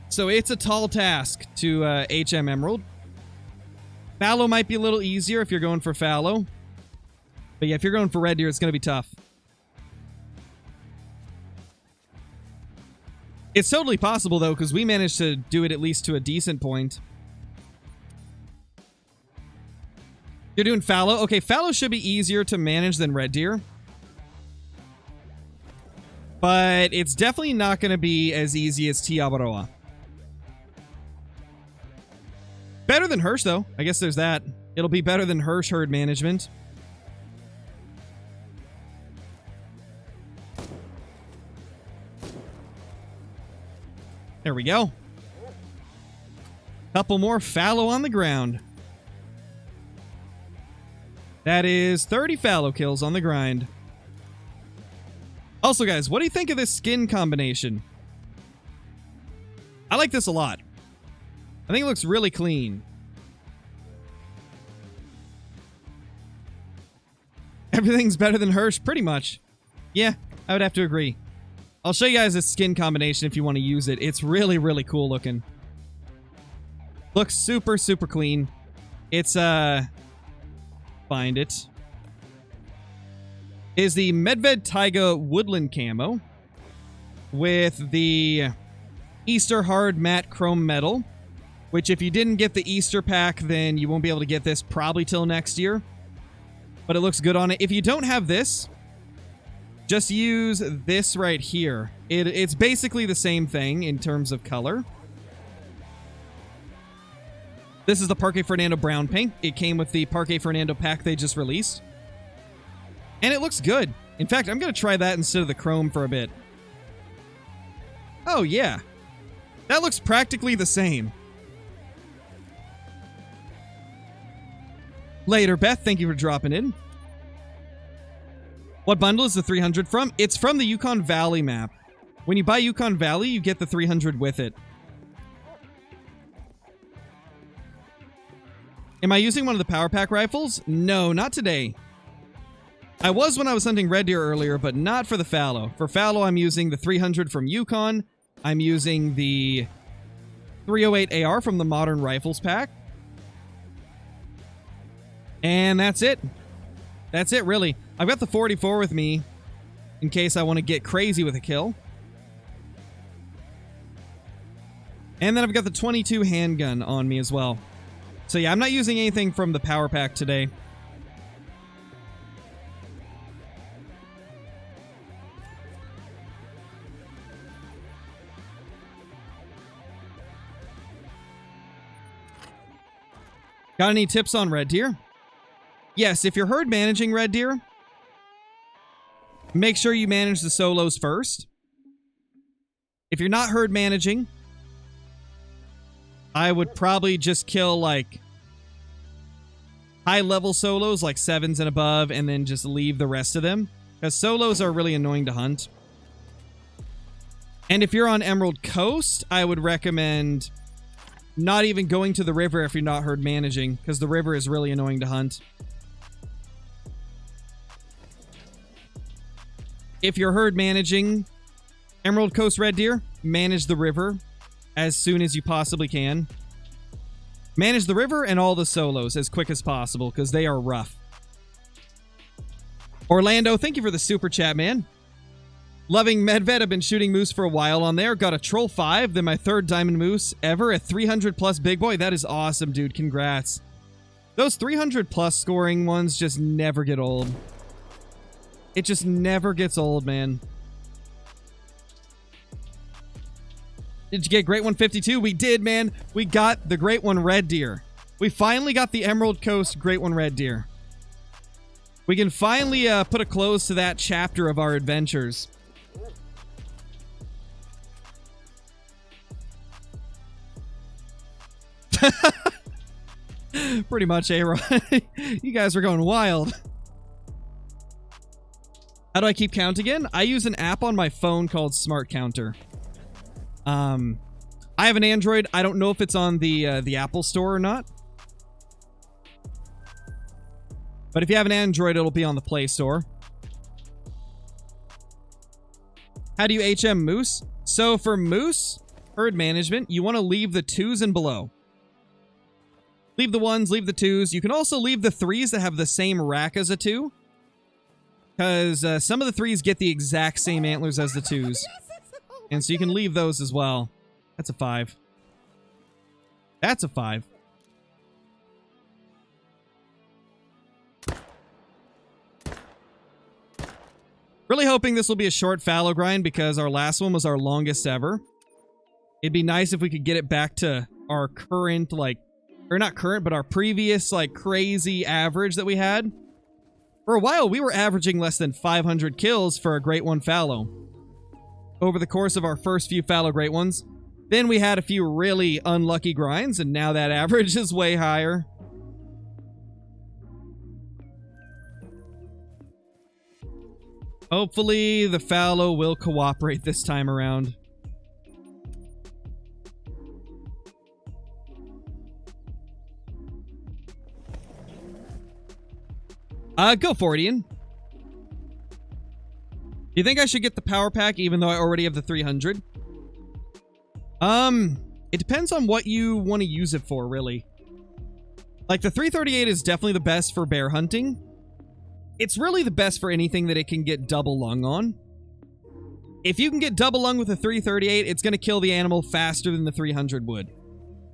So it's a tall task to HM Emerald. Fallow might be a little easier if you're going for fallow. But yeah, if you're going for red deer, it's going to be tough. It's totally possible, though, because we managed to do it at least to a decent point. You're doing fallow? Okay, fallow should be easier to manage than red deer. But it's definitely not going to be as easy as Tiabaroa. Better than Hirsch, though. I guess there's that. It'll be better than Hirsch herd management. There we go. Couple more fallow on the ground. That is 30 fallow kills on the grind. Also, guys, what do you think of this skin combination? I like this a lot. I think it looks really clean. Everything's better than Hirsch, pretty much. Yeah, I would have to agree. I'll show you guys this skin combination if you want to use it. It's really, really cool looking. Looks super, super clean. It's, find it. Is the Medved Taiga Woodland Camo with the Easter Hard Matte Chrome Metal, which if you didn't get the Easter pack, then you won't be able to get this probably till next year. But it looks good on it. If you don't have this, just use this right here. It's basically the same thing in terms of color. This is the Parque Fernando Brown paint. It came with the Parque Fernando pack they just released. And it looks good. In fact, I'm going to try that instead of the chrome for a bit. Oh, yeah. That looks practically the same. Later, Beth. Thank you for dropping in. What bundle is the 300 from? It's from the Yukon Valley map. When you buy Yukon Valley, you get the 300 with it. Am I using one of the Power Pack rifles? No, not today. I was when I was hunting red deer earlier, but not for the fallow. For fallow, I'm using the 300 from Yukon. I'm using the 308 AR from the Modern Rifles pack. And that's it. That's it, really. I've got the 44 with me in case I want to get crazy with a kill. And then I've got the 22 handgun on me as well. So yeah, I'm not using anything from the Power Pack today. Got any tips on red deer? Yes, if you're herd managing red deer, make sure you manage the solos first. If you're not herd managing, I would probably just kill like high-level solos, like 7s and above, and then just leave the rest of them. Because solos are really annoying to hunt. And if you're on Emerald Coast, I would recommend not even going to the river if you're not herd managing, because the river is really annoying to hunt. If you're herd managing Emerald Coast red deer, manage the river as soon as you possibly can. Manage the river and all the solos as quick as possible, because they are rough. Orlando, thank you for the super chat, man. Loving Medved. I've been shooting moose for a while on there. Got a Troll 5, then my 3rd diamond moose ever, a 300 plus big boy. That is awesome, dude. Congrats. Those 300 plus scoring ones just never get old. It just never gets old, man. Did you get Great 152? We did, man. We got the Great One Red Deer. We finally got the Emerald Coast Great One Red Deer. We can finally put a close to that chapter of our adventures. Pretty much, A-Rod. You guys are going wild. How do I keep count again? I use an app on my phone called Smart Counter. I have an Android. I don't know if it's on the Apple Store or not. But if you have an Android, it'll be on the Play Store. How do you HM Moose? So for Moose, herd management, you want to leave the 2s and below. Leave the 1s, leave the 2s. You can also leave the 3s that have the same rack as a 2. Because some of the 3s get the exact same antlers as the 2s. And so you can leave those as well. That's a 5. That's a 5. Really hoping this will be a short fallow grind because our last one was our longest ever. It'd be nice if we could get it back to our current, like, or not current, but our previous, like, crazy average that we had. For a while, we were averaging less than 500 kills for a Great One fallow over the course of our first few fallow Great Ones. Then we had a few really unlucky grinds, and now that average is way higher. Hopefully, the fallow will cooperate this time around. Go for it, Ian. Do you think I should get the power pack even though I already have the 300? It depends on what you want to use it for, really. Like, the 338 is definitely the best for bear hunting. It's really the best for anything that it can get double lung on. If you can get double lung with a 338, it's going to kill the animal faster than the 300 would.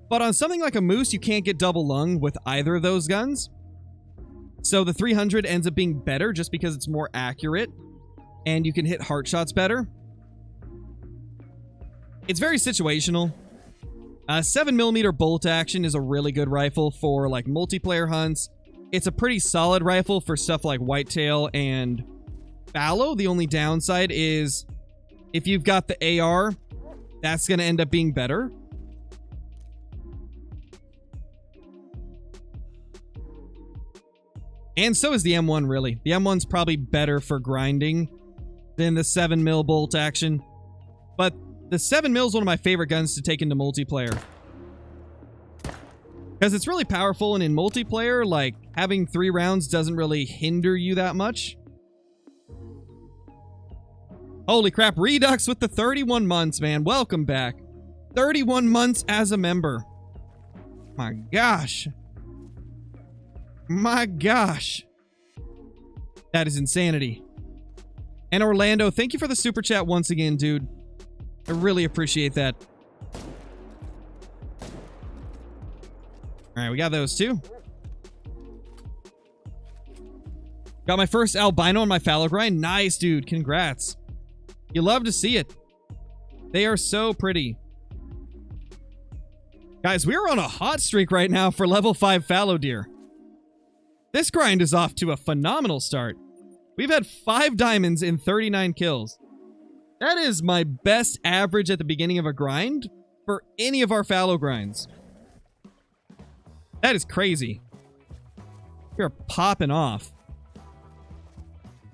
But on something like a moose, you can't get double lung with either of those guns. So the 300 ends up being better just because it's more accurate and you can hit heart shots better. It's very situational. 7mm bolt action is a really good rifle for like multiplayer hunts. It's a pretty solid rifle for stuff like whitetail and fallow. The only downside is if you've got the AR, that's going to end up being better. And so is the M1, really. The M1's probably better for grinding than the 7mm bolt action. But the 7mm is one of my favorite guns to take into multiplayer. Because it's really powerful, and in multiplayer, like, having 3 rounds doesn't really hinder you that much. Holy crap, Redux with the 31 months, man. Welcome back. 31 months as a member. My gosh. My gosh. That is insanity. And Orlando, thank you for the super chat once again, dude. I really appreciate that. Alright, we got those two. Got my first albino on my fallow grind. Nice, dude. Congrats. You love to see it. They are so pretty. Guys, we're on a hot streak right now for level 5 fallow deer. This grind is off to a phenomenal start. We've had 5 diamonds in 39 kills. That is my best average at the beginning of a grind for any of our fallow grinds. That is crazy. We're popping off.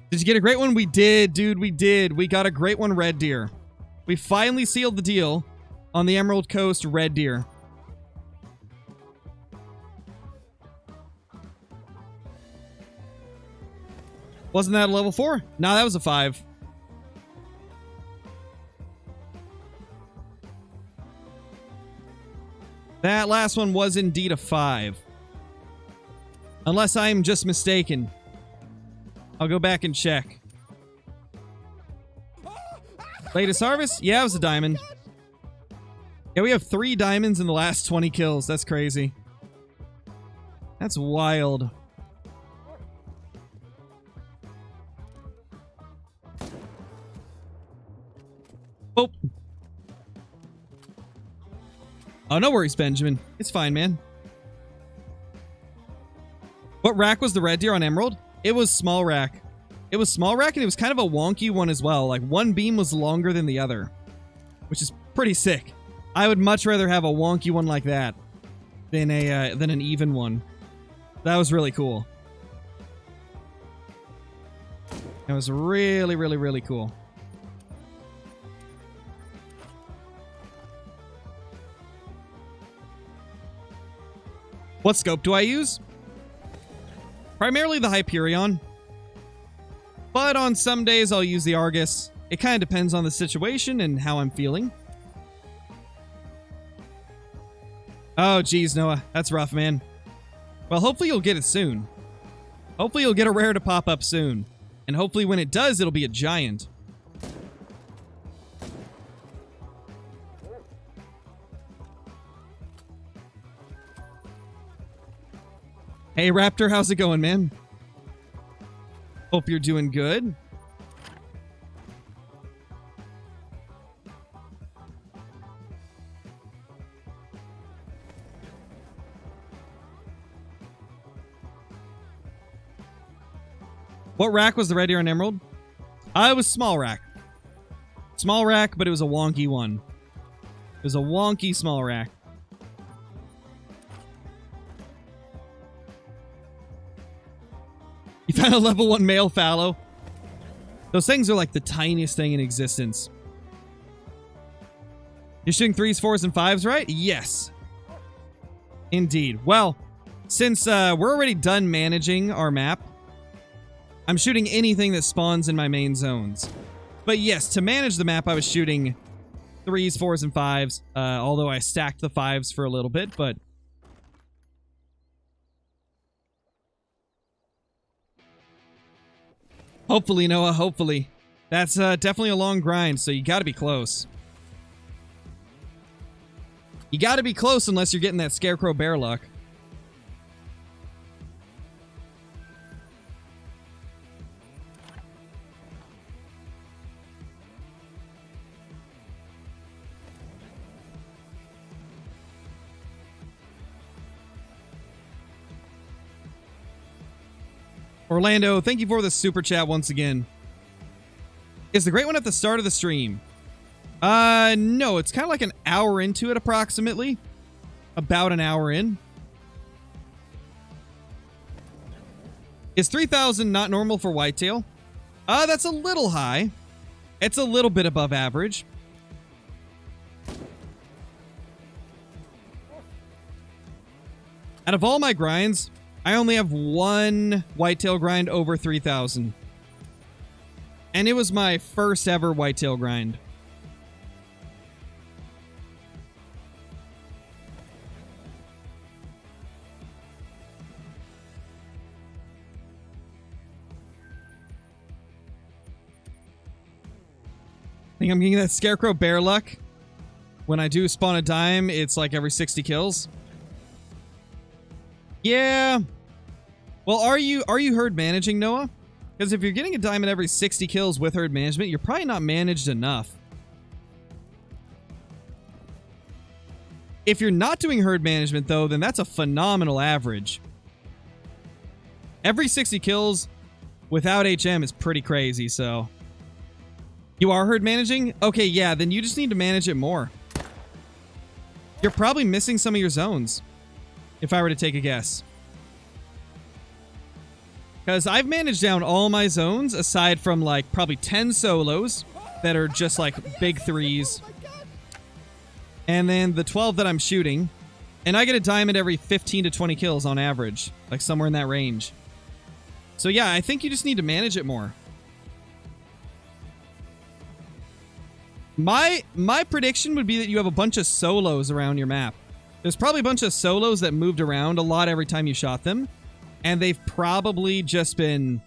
Did you get a great one? We did, dude. We did. We got a great one red deer. We finally sealed the deal on the Emerald Coast red deer. Wasn't that a level 4? No, that was a 5. That last one was indeed a 5. Unless I am just mistaken. I'll go back and check. Latest harvest? Yeah, it was a diamond. Yeah, we have 3 diamonds in the last 20 kills. That's crazy. That's wild. Oh. Oh, no worries, Benjamin. It's fine, man. What rack was the red deer on Emerald? It was small rack. It was small rack, and it was kind of a wonky one as well. Like, one beam was longer than the other, which is pretty sick. I would much rather have a wonky one like that than an even one. That was really cool. It was really, really, really cool. What scope do I use? Primarily the Hyperion. But on some days I'll use the Argus. It kind of depends on the situation and how I'm feeling. Oh, geez, Noah. That's rough, man. Well, hopefully you'll get it soon. Hopefully you'll get a rare to pop up soon. And hopefully when it does, it'll be a giant. Hey, Raptor, how's it going, man? Hope you're doing good. What rack was the Red Deer and Emerald? It was small rack. Small rack, but it was a wonky one. It was a wonky small rack. You found a level 1 male fallow. Those things are like the tiniest thing in existence. You're shooting 3s, 4s, and 5s, right? Yes. Indeed. Well, since we're already done managing our map, I'm shooting anything that spawns in my main zones. But yes, to manage the map, I was shooting 3s, 4s, and 5s, although I stacked the 5s for a little bit, but... Hopefully, Noah, hopefully. That's definitely a long grind, so you gotta be close. You gotta be close unless you're getting that Scarecrow Bear luck. Orlando, thank you for the super chat once again. Is the great one at the start of the stream? No, it's kind of like an hour into it approximately. About an hour in. Is 3,000 not normal for whitetail? That's a little high. It's a little bit above average. Out of all my grinds, I only have one whitetail grind over 3,000. And it was my first ever whitetail grind. I think I'm getting that Scarecrow Bear luck. When I do spawn a dime, it's like every 60 kills. Yeah. Well, are you herd managing, Noah? Because if you're getting a diamond every 60 kills with herd management, you're probably not managed enough. If you're not doing herd management, though, then that's a phenomenal average. Every 60 kills without HM is pretty crazy, so... You are herd managing? Okay, yeah, then you just need to manage it more. You're probably missing some of your zones, if I were to take a guess. Because I've managed down all my zones, aside from, like, probably 10 solos that are just, like, big 3s. And then the 12 that I'm shooting. And I get a diamond every 15 to 20 kills on average. Like, somewhere in that range. So, yeah, I think you just need to manage it more. My prediction would be that you have a bunch of solos around your map. There's probably a bunch of solos that moved around a lot every time you shot them. And they've probably just been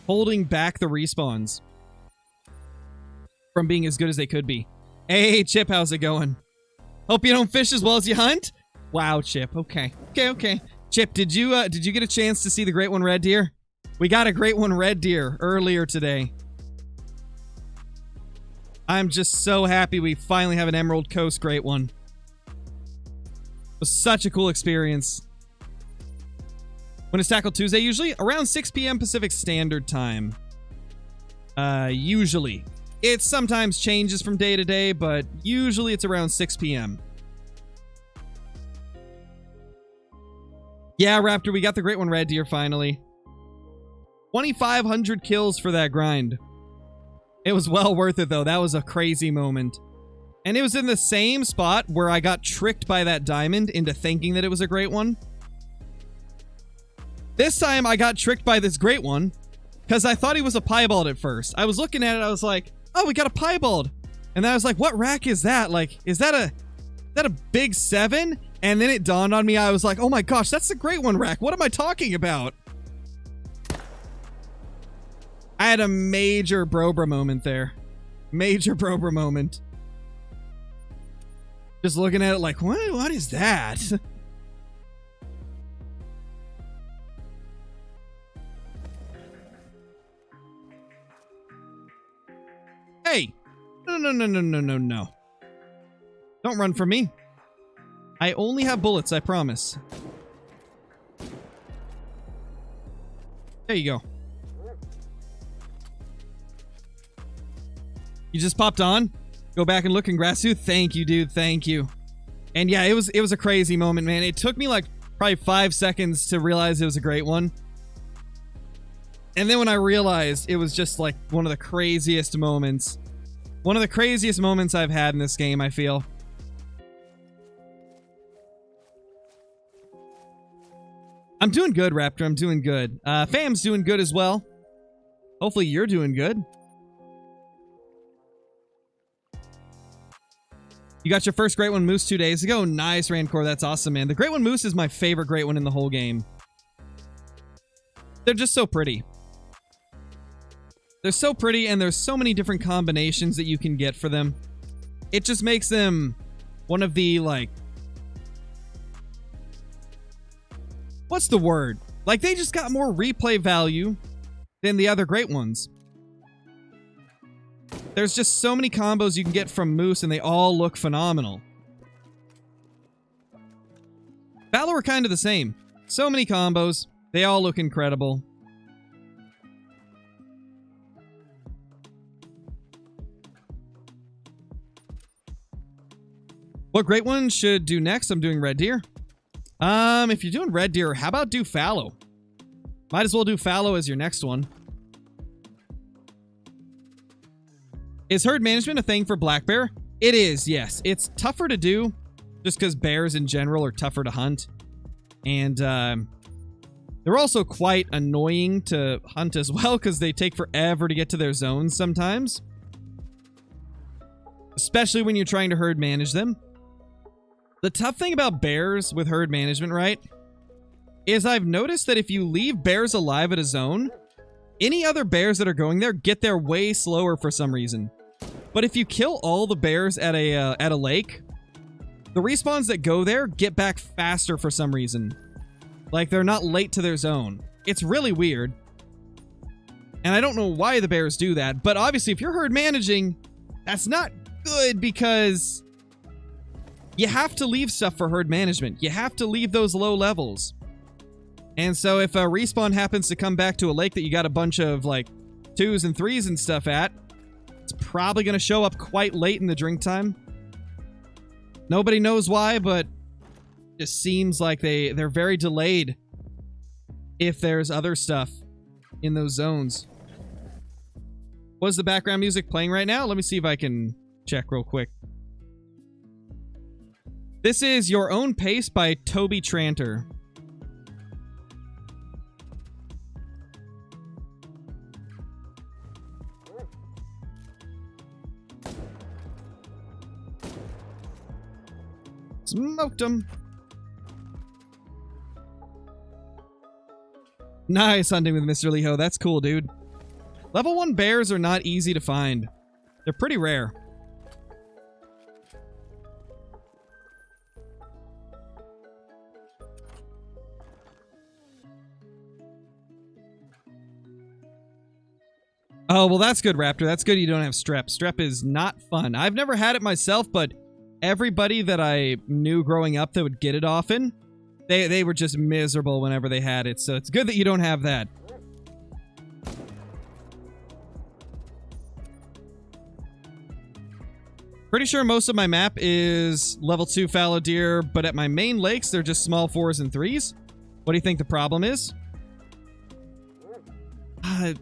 holding back the respawns from being as good as they could be. Hey, Chip, how's it going? Hope you don't fish as well as you hunt? Wow, Chip. Okay. Okay. Chip, did you get a chance to see the Great One Red Deer? We got a Great One Red Deer earlier today. I'm just so happy we finally have an Emerald Coast Great One. It was such a cool experience. When is Tackle Tuesday usually? Around 6 p.m. Pacific Standard Time. Usually. It sometimes changes from day to day, but usually it's around 6 p.m. Yeah, Raptor, we got the Great One Red Deer finally. 2,500 kills for that grind. It was well worth it, though. That was a crazy moment. And it was in the same spot where I got tricked by that diamond into thinking that it was a great one. This time, I got tricked by this great one because I thought he was a piebald at first. I was looking at it, I was like, oh, we got a piebald. And then I was like, what rack is that? Like, is that a big 7? And then it dawned on me, I was like, oh my gosh, that's the great one rack. What am I talking about? I had a major Brobra moment there. Major Brobra moment. Just looking at it like, what is that? Hey! No. Don't run from me. I only have bullets, I promise. There you go. You just popped on? Go back and look in Grassu. Thank you, dude. Thank you. And yeah, it was a crazy moment, man. It took me like probably 5 seconds to realize it was a great one. And then when I realized, it was just like one of the craziest moments. One of the craziest moments I've had in this game, I feel. I'm doing good, Raptor. I'm doing good. Fam's doing good as well. Hopefully you're doing good. You got your first Great One Moose 2 days ago. Nice, Rancor. That's awesome, man. The Great One Moose is my favorite Great One in the whole game. They're just so pretty. They're so pretty, and there's so many different combinations that you can get for them. It just makes them one of the, like... What's the word? Like, they just got more replay value than the other Great Ones. There's just so many combos you can get from Moose, and they all look phenomenal. Fallow are kind of the same. So many combos. They all look incredible. What Great One should do next? I'm doing Red Deer. If you're doing Red Deer, how about do Fallow? Might as well do Fallow as your next one. Is herd management a thing for black bear? It is, yes. It's tougher to do just because bears in general are tougher to hunt. And they're also quite annoying to hunt as well because they take forever to get to their zones sometimes. Especially when you're trying to herd manage them. The tough thing about bears with herd management, right, is I've noticed that if you leave bears alive at a zone, any other bears that are going there get there way slower for some reason. But if you kill all the bears at a lake, the respawns that go there get back faster for some reason. Like, they're not late to their zone. It's really weird. And I don't know why the bears do that, but obviously if you're herd managing, that's not good because you have to leave stuff for herd management. You have to leave those low levels. And so if a respawn happens to come back to a lake that you got a bunch of, like, 2s and 3s and stuff at, it's probably going to show up quite late in the drink time. Nobody knows why, but it just seems like they're very delayed if there's other stuff in those zones. What's the background music playing right now? Let me see if I can check real quick. This is Your Own Pace by Toby Tranter. Smoked him. Nice hunting with Mr. Leho. That's cool, dude. Level 1 bears are not easy to find. They're pretty rare. Oh, well, that's good, Raptor. That's good you don't have strep. Strep is not fun. I've never had it myself, but everybody that I knew growing up that would get it often, they were just miserable whenever they had it. So it's good that you don't have that. Pretty sure most of my map is level 2 fallow deer, but at my main lakes, they're just small 4s and 3s. What do you think the problem is?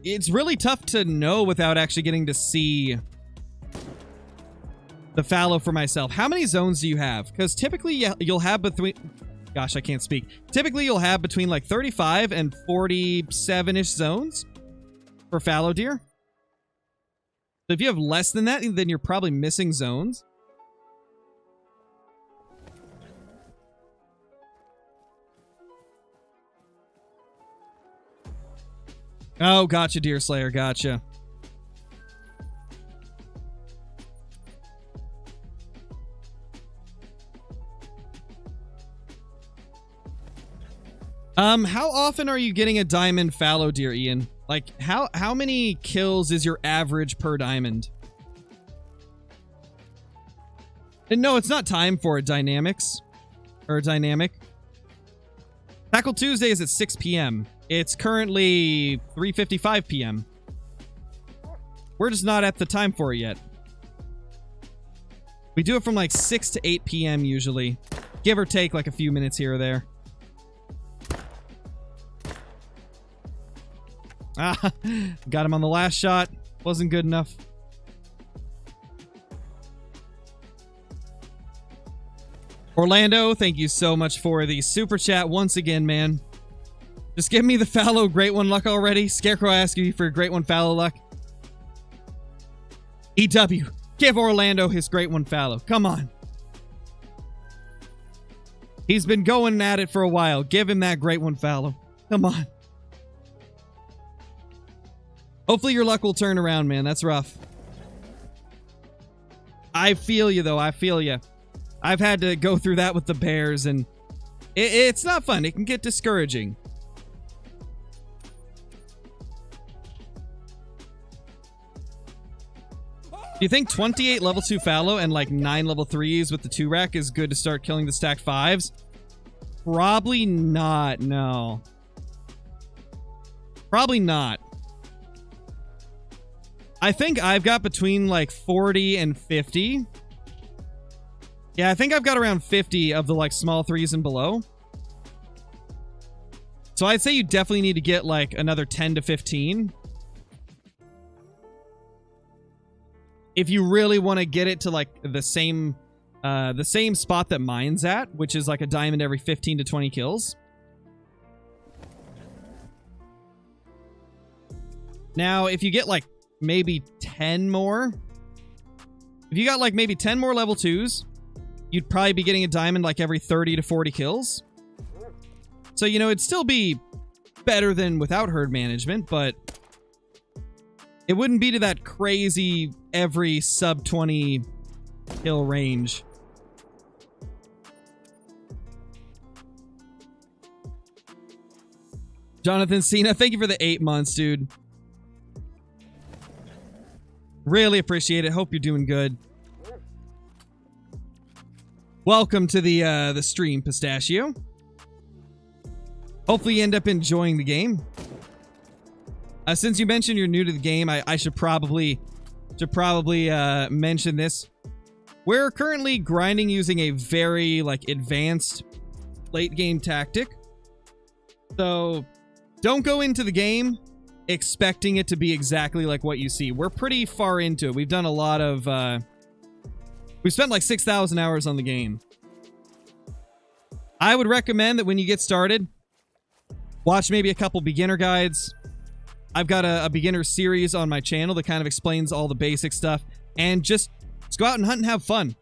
It's really tough to know without actually getting to see the fallow for myself. How many zones do you have? Because typically you'll have between... Gosh, I can't speak. Typically you'll have between like 35 and 47-ish zones for fallow deer. So if you have less than that, then you're probably missing zones. Oh, gotcha, Deer Slayer, gotcha. How often are you getting a diamond fallow deer, Ian? Like, how many kills is your average per diamond? And no, it's not time for dynamics. Or dynamic. Tackle Tuesday is at 6 p.m. It's currently 3:55 p.m. We're just not at the time for it yet. We do it from like 6 to 8 p.m. usually. Give or take like a few minutes here or there. Ah, got him on the last shot. Wasn't good enough. Orlando, thank you so much for the super chat once again, man. Just give me the fallow great one luck already. Scarecrow asking you for great one fallow luck. EW, give Orlando his great one fallow. Come on. He's been going at it for a while. Give him that great one fallow. Come on. Hopefully your luck will turn around, man. That's rough. I feel you, though. I feel you. I've had to go through that with the bears, and it's not fun. It can get discouraging. Do you think 28 level 2 fallow and like 9 level 3s with the 2-rack is good to start killing the stacked 5s? Probably not, no. Probably not. I think I've got between like 40 and 50. Yeah, I think I've got around 50 of the like small 3s and below. So I'd say you definitely need to get like another 10 to 15. If you really want to get it to like the same spot that mine's at, which is like a diamond every 15 to 20 kills. Now, if you get like maybe 10 more, if you got like maybe 10 more level 2s, you'd probably be getting a diamond like every 30 to 40 kills. So, you know, it'd still be better than without herd management, but it wouldn't be to that crazy every sub 20 kill range. Jonathan Cena, thank you for the 8 months, dude. Really appreciate it. Hope you're doing good. Welcome to the stream, Pistachio. Hopefully you end up enjoying the game. Since you mentioned you're new to the game, I should probably mention this. We're currently grinding using a very like advanced late game tactic. So don't go into the game expecting it to be exactly like what you see. We're pretty far into it. We've done a lot of we've spent like 6,000 hours on the game. I would recommend that when you get started, watch maybe a couple beginner guides. I've got a beginner series on my channel that kind of explains all the basic stuff. And just go out and hunt and have fun.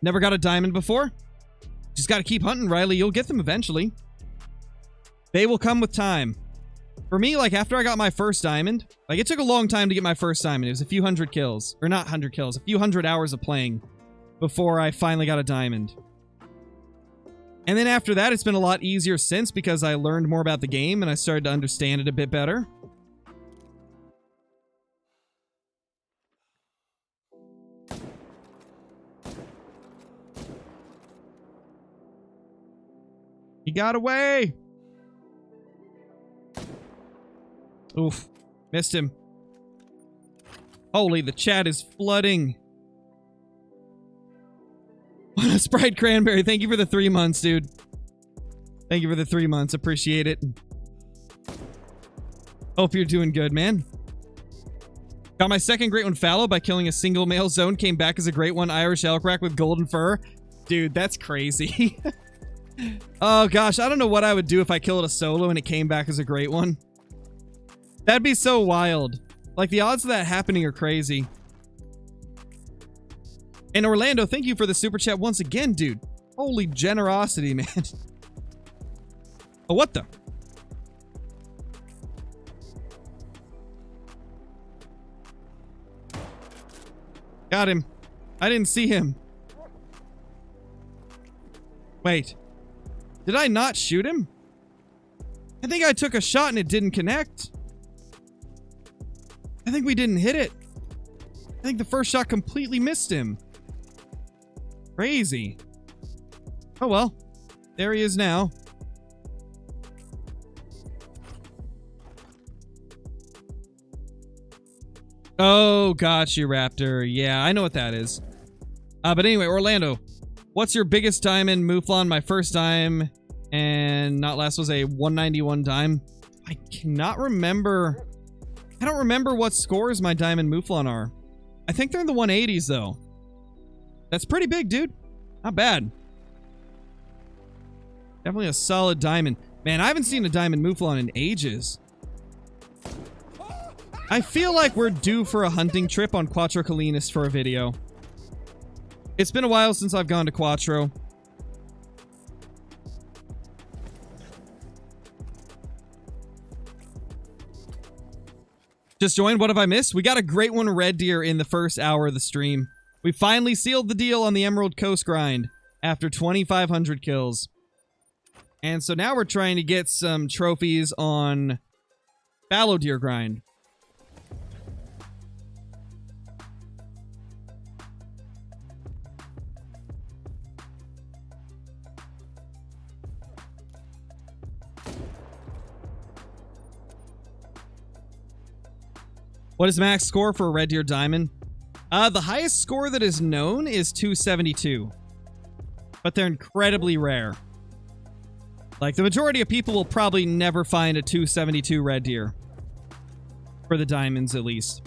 Never got a diamond before? Just got to keep hunting, Riley. You'll get them eventually. They will come with time. For me, like, after I got my first diamond, like, it took a long time to get my first diamond. It was a few hundred kills. Or not 100 kills. A few hundred hours of playing before I finally got a diamond. And then after that, it's been a lot easier since because I learned more about the game and I started to understand it a bit better. He got away! Oof. Missed him. Holy, the chat is flooding. Sprite Cranberry, thank you for the 3 months, dude. Thank you for the 3 months. Appreciate it. Hope you're doing good, man. Got my second great one fallow by killing a single male zone. Came back as a great one Irish elk rack with golden fur. Dude, that's crazy. Oh gosh, I don't know what I would do if I killed a solo and it came back as a great one. That'd be so wild. Like, the odds of that happening are crazy. And Orlando, thank you for the super chat once again, dude. Holy generosity, man. Oh, what the? Got him. I didn't see him. Wait. Did I not shoot him? I think I took a shot and it didn't connect. I think we didn't hit it. I think the first shot completely missed him. Crazy. Oh well. There he is now. Oh, got you, Raptor. Yeah, I know what that is. But anyway, Orlando, what's your biggest diamond Mouflon? My first dime and not last was a 191 dime. I cannot remember. I don't remember what scores my diamond Mouflon are. I think they're in the 180s, though. That's pretty big, dude. Not bad. Definitely a solid diamond. Man, I haven't seen a diamond Mouflon in ages. I feel like we're due for a hunting trip on Quattro Colinas for a video. It's been a while since I've gone to Quattro. Just joined. What have I missed? We got a great one red deer in the first hour of the stream. We finally sealed the deal on the Emerald Coast grind after 2,500 kills. And so now we're trying to get some trophies on fallow deer grind. What is max score for a red deer diamond? The highest score that is known is 272. But they're incredibly rare. Like, the majority of people will probably never find a 272 red deer. For the diamonds, at least.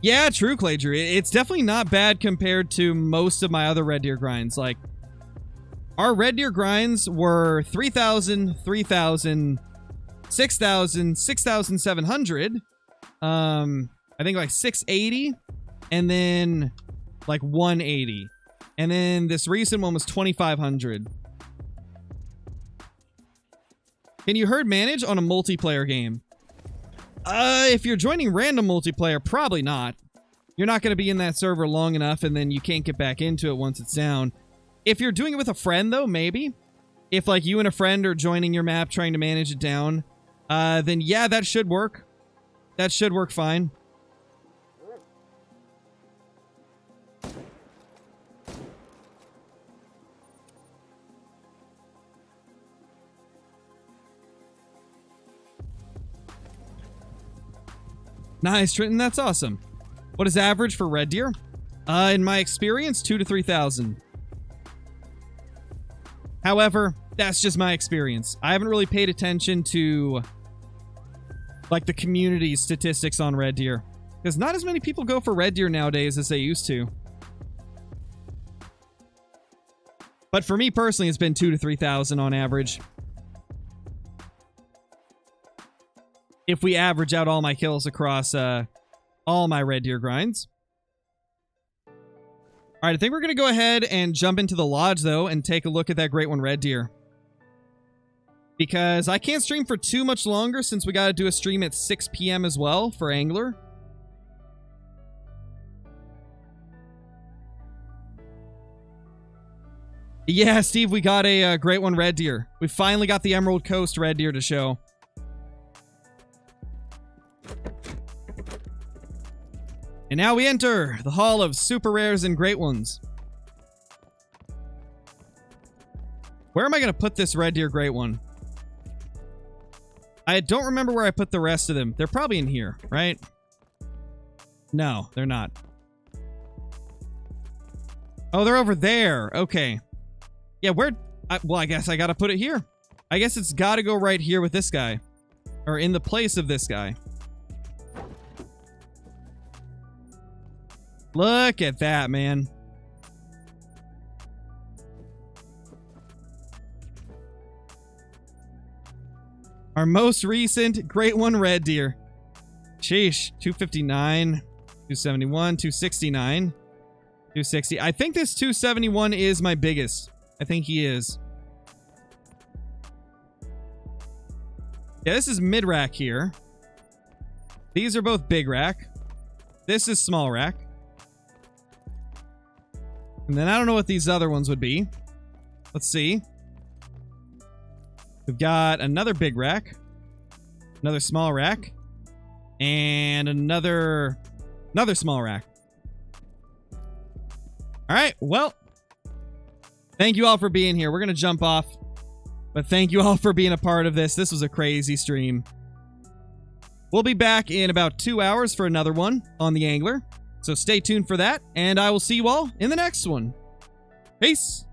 Yeah, true, Claydrew. It's definitely not bad compared to most of my other red deer grinds. Like, our red deer grinds were 3,000, 3,000... 6,000, 6,700, I think like 680, and then like 180, and then this recent one was 2,500. Can you herd manage on a multiplayer game? If you're joining random multiplayer, probably not. You're not going to be in that server long enough, and then you can't get back into it once it's down. If you're doing it with a friend, though, maybe. If like you and a friend are joining your map trying to manage it down, then yeah, that should work. That should work fine. Nice, Trenton, that's awesome. What is average for red deer? In my experience, 2,000 to 3,000. However, that's just my experience. I haven't really paid attention to like the community statistics on red deer, because not as many people go for red deer nowadays as they used to. But for me personally, it's been 2,000 to 3,000 on average. If we average out all my kills across all my red deer grinds. All right, I think we're going to go ahead and jump into the lodge, though, and take a look at that great one red deer. Because I can't stream for too much longer since we got to do a stream at 6 p.m. as well for Angler. Yeah, Steve, we got a great one red deer. We finally got the Emerald Coast red deer to show. And now we enter the Hall of Super Rares and Great Ones. Where am I going to put this red deer great one? I don't remember where I put the rest of them. They're probably in here, right? No, they're not. Oh, they're over there. Okay. Yeah, where... well, I guess I gotta put it here. I guess it's gotta go right here with this guy. Or in the place of this guy. Look at that, man. Our most recent Great One Red Deer. Sheesh. 259, 271, 269, 260. I think this 271 is my biggest. I think he is. Yeah, this is mid-rack here. These are both big rack. This is small rack. And then I don't know what these other ones would be. Let's see. We've got another big rack. Another small rack. And another small rack. Alright, well. Thank you all for being here. We're going to jump off. But thank you all for being a part of this. This was a crazy stream. We'll be back in about 2 hours for another one on the Angler. So stay tuned for that, and I will see you all in the next one. Peace!